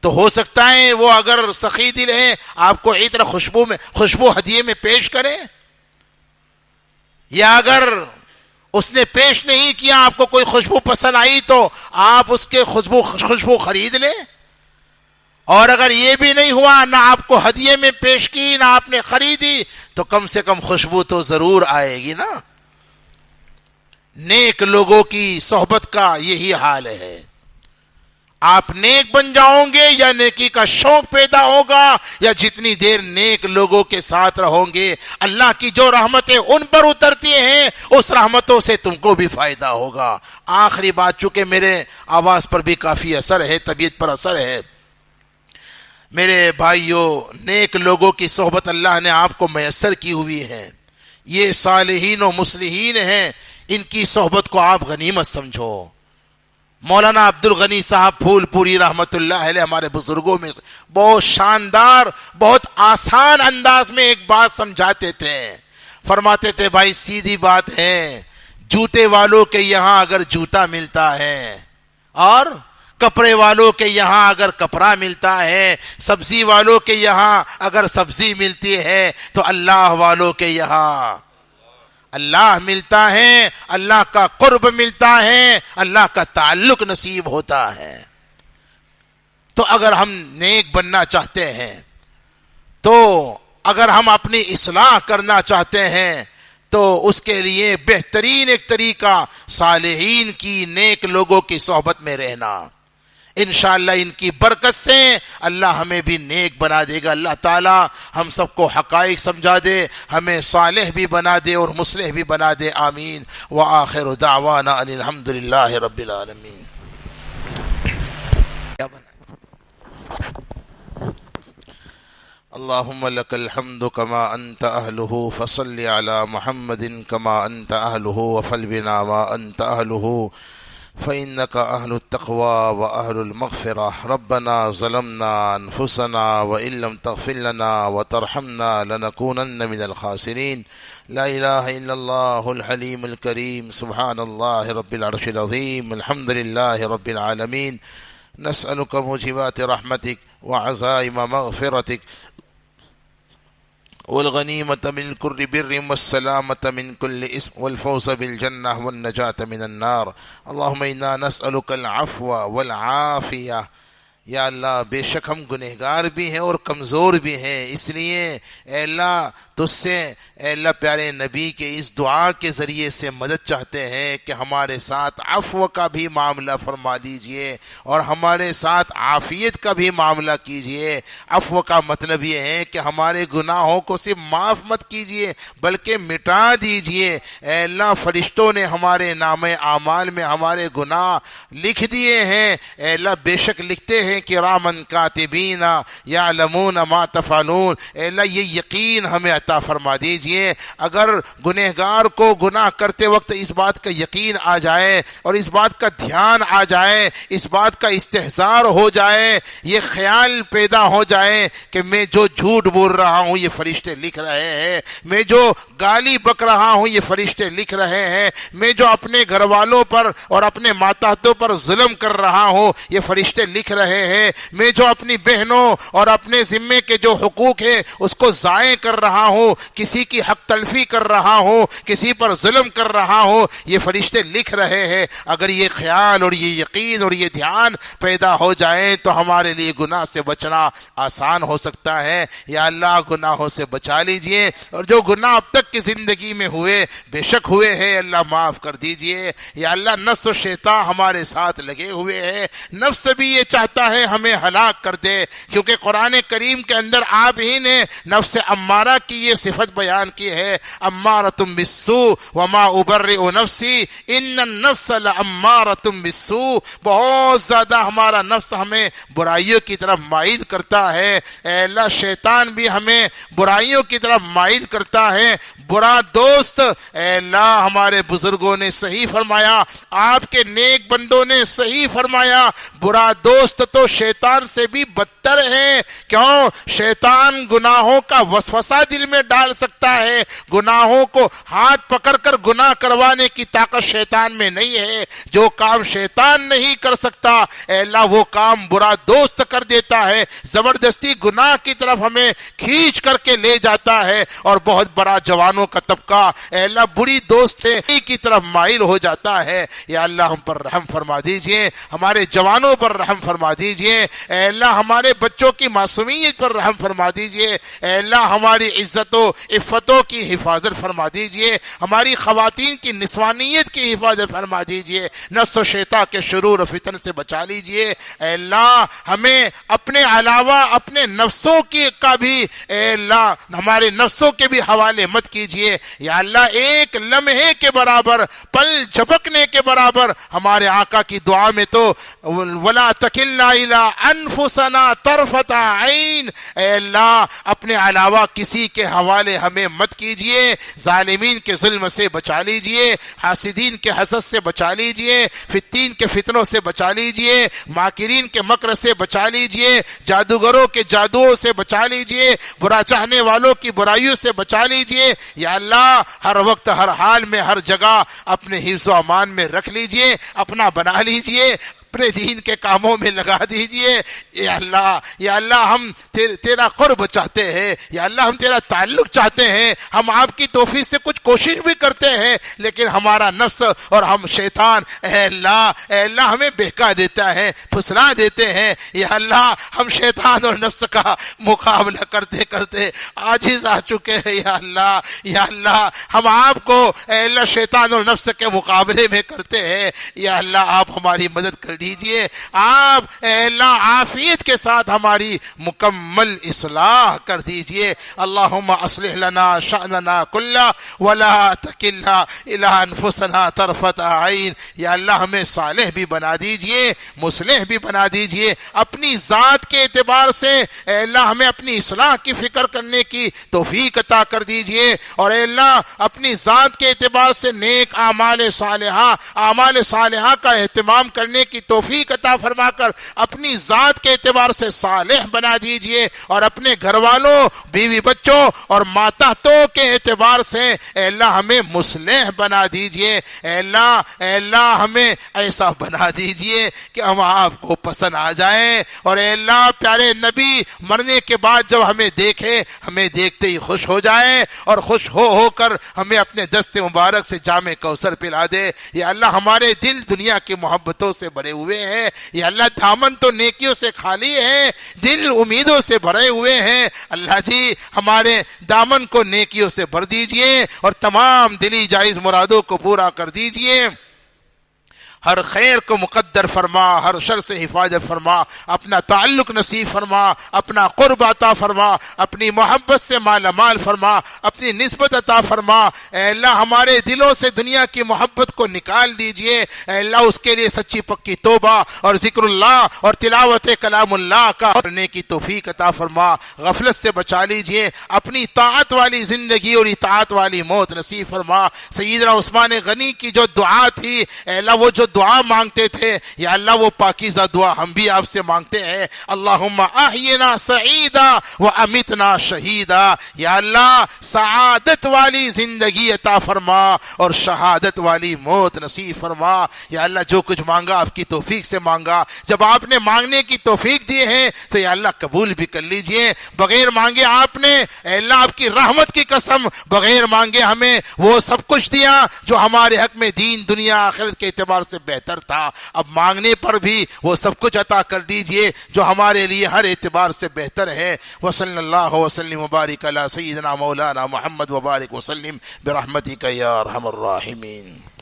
تو ہو سکتا ہے وہ اگر سخی دل ہے آپ کو عطر خوشبو ہدیے میں پیش کرے، یا اگر اس نے پیش نہیں کیا، آپ کو کوئی خوشبو پسند آئی تو آپ اس کے خوشبو خرید لیں، اور اگر یہ بھی نہیں ہوا، نہ آپ کو ہدیے میں پیش کی نہ آپ نے خریدی، تو کم سے کم خوشبو تو ضرور آئے گی نا۔ نیک لوگوں کی صحبت کا یہی حال ہے، آپ نیک بن جاؤں گے یا نیکی کا شوق پیدا ہوگا، یا جتنی دیر نیک لوگوں کے ساتھ رہو گے اللہ کی جو رحمتیں ان پر اترتی ہیں اس رحمتوں سے تم کو بھی فائدہ ہوگا۔ آخری بات، چونکہ میرے آواز پر بھی کافی اثر ہے، طبیعت پر اثر ہے، میرے بھائیوں، نیک لوگوں کی صحبت اللہ نے آپ کو میسر کی ہوئی ہے، یہ صالحین و مصلحین ہیں، ان کی صحبت کو آپ غنیمت سمجھو۔ مولانا عبد الغنی صاحب پھول پوری رحمت اللہ علیہ ہمارے بزرگوں میں بہت شاندار، بہت آسان انداز میں ایک بات سمجھاتے تھے، فرماتے تھے بھائی سیدھی بات ہے، جوتے والوں کے یہاں اگر جوتا ملتا ہے اور کپڑے والوں کے یہاں اگر کپڑا ملتا ہے، سبزی والوں کے یہاں اگر سبزی ملتی ہے، تو اللہ والوں کے یہاں اللہ ملتا ہے، اللہ کا قرب ملتا ہے، اللہ کا تعلق نصیب ہوتا ہے۔ تو اگر ہم نیک بننا چاہتے ہیں، تو اگر ہم اپنی اصلاح کرنا چاہتے ہیں، تو اس کے لیے بہترین ایک طریقہ صالحین کی، نیک لوگوں کی صحبت میں رہنا۔ انشاءاللہ ان کی برکت سے اللہ ہمیں بھی نیک بنا دے گا۔ اللہ تعالی ہم سب کو حقائق سمجھا دے، ہمیں صالح بھی بنا دے اور مصلح بھی بنا دے، آمین۔ وآخر دعوانا ان الحمدللہ رب العالمین۔ اللہم لک الحمد کما انت اہلہ فصل علی محمد کما انت اہلہ وفل بنا ما انت اہلہ فإنك أهل التقوى وأهل المغفرة ربنا ظلمنا أنفسنا وإن لم تغفر لنا وترحمنا لنكونن من الخاسرين لا إله إلا الله الحليم الكريم سبحان الله رب العرش العظيم الحمد لله رب العالمين نسألك موجبات رحمتك وعزائم مغفرتك والغنيمة من كل بر والسلامة من كل إثم والفوز بالجنة والنجاة من النار اللهم إنا نسألك العفو والعافية۔ یا اللہ بے شک ہم گنہگار بھی ہیں اور کمزور بھی ہیں، اس لیے اے اللہ تجھ سے اے اللہ پیارے نبی کے اس دعا کے ذریعے سے مدد چاہتے ہیں کہ ہمارے ساتھ عفو کا بھی معاملہ فرما دیجئے اور ہمارے ساتھ عافیت کا بھی معاملہ کیجئے۔ عفو کا مطلب یہ ہے کہ ہمارے گناہوں کو صرف معاف مت کیجئے بلکہ مٹا دیجئے۔ اے اللہ فرشتوں نے ہمارے نام اعمال میں ہمارے گناہ لکھ دیے ہیں، اے اللہ بے شک لکھتے ہیں کرامن کاتبین یعلمون ما تفعلون۔ اے اللہ یہ یقین ہمیں عطا فرما دیجئے۔ دیجئے۔ اگر گنہگار کو گناہ کرتے وقت اس بات کا یقین آ جائے اور اس بات کا دھیان آ جائے، اس بات کا استحضار ہو جائے، یہ خیال پیدا ہو جائے کہ میں جو جھوٹ بول رہا ہوں یہ فرشتے لکھ رہے ہیں، میں جو گالی بک رہا ہوں یہ فرشتے لکھ رہے ہیں، میں جو اپنے گھر والوں پر اور اپنے ماتحتوں پر ظلم کر رہا ہوں یہ فرشتے لکھ رہے ہیں، میں جو اپنی بہنوں اور اپنے ذمے کے جو حقوق ہے اس کو ضائع کر رہا ہوں، کسی کی حق تلفی کر رہا ہوں، کسی پر ظلم کر رہا ہوں، یہ فرشتے لکھ رہے ہیں۔ اگر یہ خیال اور یہ یقین اور یہ دھیان پیدا ہو جائے تو ہمارے لیے گناہ سے بچنا آسان ہو سکتا ہے۔ یا اللہ گناہوں سے بچا لیجئے، اور جو گناہ اب تک کی زندگی میں ہوئے بے شک ہوئے ہیں اللہ معاف کر دیجئے۔ یا اللہ نفس و شیطان ہمارے ساتھ لگے ہوئے ہیں، نفس بھی یہ چاہتا ہے ہمیں ہلاک کر دے، کیونکہ قرآن کریم کے اندر آپ ہی نے نفس امارہ کی یہ صفت بیان کی ہے، امارۃ بالسوء وما ابرئ نفسی ان النفس لامارۃ بالسوء۔ بہت زیادہ ہمارا نفس ہمیں برائیوں کی طرف مائل کرتا ہے، اے اللہ شیطان بھی ہمیں برائیوں کی طرف مائل کرتا ہے۔ برا دوست، اے اللہ ہمارے بزرگوں نے صحیح فرمایا، آپ کے نیک بندوں نے صحیح فرمایا، برا دوست تو شیطان سے بھی بدتر ہے۔ کیوں؟ شیطان گناہوں کا وسوسہ دل میں ڈال سکتا ہے، گناہوں کو ہاتھ پکڑ کر گناہ کروانے کی طاقت شیطان میں نہیں ہے۔ جو کام شیطان نہیں کر سکتا اے اللہ وہ کام برا دوست کر دیتا ہے، زبردستی گناہ کی طرف ہمیں کھینچ کر کے لے جاتا ہے، اور بہت بڑا جوانوں کا طبقہ اے اللہ بری دوست سے کی طرف مائل ہو جاتا ہے۔ یا اللہ ہم پر رحم فرما دیجئے، ہمارے جوانوں پر رحم فرما دیجئے، اے اللہ ہمارے بچوں کی معصومیت پر رحم فرما دیجئے، اے اللہ ہماری عزت و عفتوں کی حفاظت فرما دیجئے، ہماری خواتین کی نسوانیت کی حفاظت فرما دیجئے، نفس و شیطان کے شرور و فتن سے بچا لیجئے۔ اے اللہ ہمیں اپنے علاوہ اپنے نفسوں کی کا بھی اے اللہ ہمارے نفسوں کے بھی حوالے مت کیجئے۔ یا اللہ ایک لمحے کے برابر، پل جھپکنے کے برابر ہمارے آقا کی دعا میں تو وَلَا تَكِلْنَا إِلَىٰ أَنفُسَنَا طَرْفَةَ عَيْنٍ، اے اللہ اپنے علاوہ کسی کے حوالے ہمیں مت کیجئے، ظالمین کے ظلم سے بچا لیجئے، حاسدین کے حسد سے بچا لیجئے، فتین کے فتنوں سے بچا لیجئے، ماکرین کے مکر سے بچا لیجئے، جادوگروں کے جادوؤں سے بچا لیجئے، برا چاہنے والوں کی برائیوں سے بچا لیجئے۔ یا اللہ ہر وقت ہر حال میں ہر جگہ اپنے حفظ و امان میں رکھ لیجئے، اپنا بنا لیجئے، اپنے دین کے کاموں میں لگا دیجئے۔ یا اللہ ہم تیرا قرب چاہتے ہیں، یا اللہ ہم تیرا تعلق چاہتے ہیں، ہم آپ کی توفیق سے کچھ کوشش بھی کرتے ہیں، لیکن ہمارا نفس اور ہم شیطان اے اللہ ہمیں بہکا دیتا ہے، پھسلا دیتے ہیں۔ یا اللہ ہم شیطان اور نفس کا مقابلہ کرتے کرتے عاجز آ چکے ہیں۔ یا اللہ ہم آپ کو اے اللہ شیطان اور نفس کے مقابلے میں کرتے ہیں۔ یا اللہ آپ ہماری مدد کر دیجئے، آپ اے اللہ عافیت کے ساتھ ہماری مکمل اصلاح کر دیجئے۔ اللہم اصلح لنا شأننا کلہ ولا تکلنا الی انفسنا طرفۃ عین۔ یا اللہ ہمیں صالح بھی بنا دیجئے، مصلح بھی بنا دیجئے، اپنی ذات کے اعتبار سے اے اللہ ہمیں اپنی اصلاح کی فکر کرنے کی توفیق عطا کر دیجئے، اور اے اللہ اپنی ذات کے اعتبار سے نیک اعمال صالحہ کا اہتمام کرنے کی توفیق عطا فرما کر اپنی ذات کے اعتبار سے صالح بنا دیجئے، اور اپنے گھر والوں، بیوی بچوں اور ماتحتوں کے اعتبار سے اے اللہ ہمیں مصلح بنا دیجئے۔ اے اللہ ہمیں ایسا بنا دیجئے کہ ہم آپ کو پسند آ جائیں، اور اے اللہ پیارے نبی مرنے کے بعد جب ہمیں دیکھے ہمیں دیکھتے ہی خوش ہو جائے، اور خوش ہو کر ہمیں اپنے دست مبارک سے جام کوثر پلا دے۔ یا اللہ ہمارے دل دنیا کی محبتوں سے بھرے ہوئے ہیں، یا اللہ دامن تو نیکیوں سے خالی ہے، دل امیدوں سے بھرے ہوئے ہیں۔ اللہ جی ہمارے دامن کو نیکیوں سے بھر دیجئے، اور تمام دلی جائز مرادوں کو پورا کر دیجئے۔ ہر خیر کو مقدر فرما، ہر شر سے حفاظت فرما، اپنا تعلق نصیب فرما، اپنا قرب عطا فرما، اپنی محبت سے مالا مال فرما، اپنی نسبت عطا فرما۔ اے اللہ ہمارے دلوں سے دنیا کی محبت کو نکال دیجئے، اے اللہ اس کے لیے سچی پکی توبہ اور ذکر اللہ اور تلاوت کلام اللہ کا کرنے کی توفیق عطا فرما، غفلت سے بچا لیجئے، اپنی طاعت والی زندگی اور اطاعت والی موت نصیب فرما۔ سیدنا عثمان غنی کی جو دعا تھی، اے اللہ وہ جو دعا مانگتے تھے، یا اللہ وہ پاکیزہ دعا ہم بھی آپ سے مانگتے ہیں۔ اللہم احینا سعیدا و امتنا شہیدا، یا اللہ سعادت والی زندگی عطا فرما اور شہادت والی موت نصیب فرما۔ یا اللہ جو کچھ مانگا آپ کی توفیق سے مانگا، جب آپ نے مانگنے کی توفیق دی ہے تو یا اللہ قبول بھی کر لیجئے۔ بغیر مانگے آپ نے، اے اللہ آپ کی رحمت کی قسم، بغیر مانگے ہمیں وہ سب کچھ دیا جو ہمارے حق میں دین دنیا آخرت کے اعتبار سے بہتر تھا، اب مانگنے پر بھی وہ سب کچھ عطا کر دیجئے جو ہمارے لیے ہر اعتبار سے بہتر ہے۔ وصلی اللہ وسلم وبارک علی سیدنا مولانا محمد وبارک وسلم برحمتک یا ارحم الراحمین۔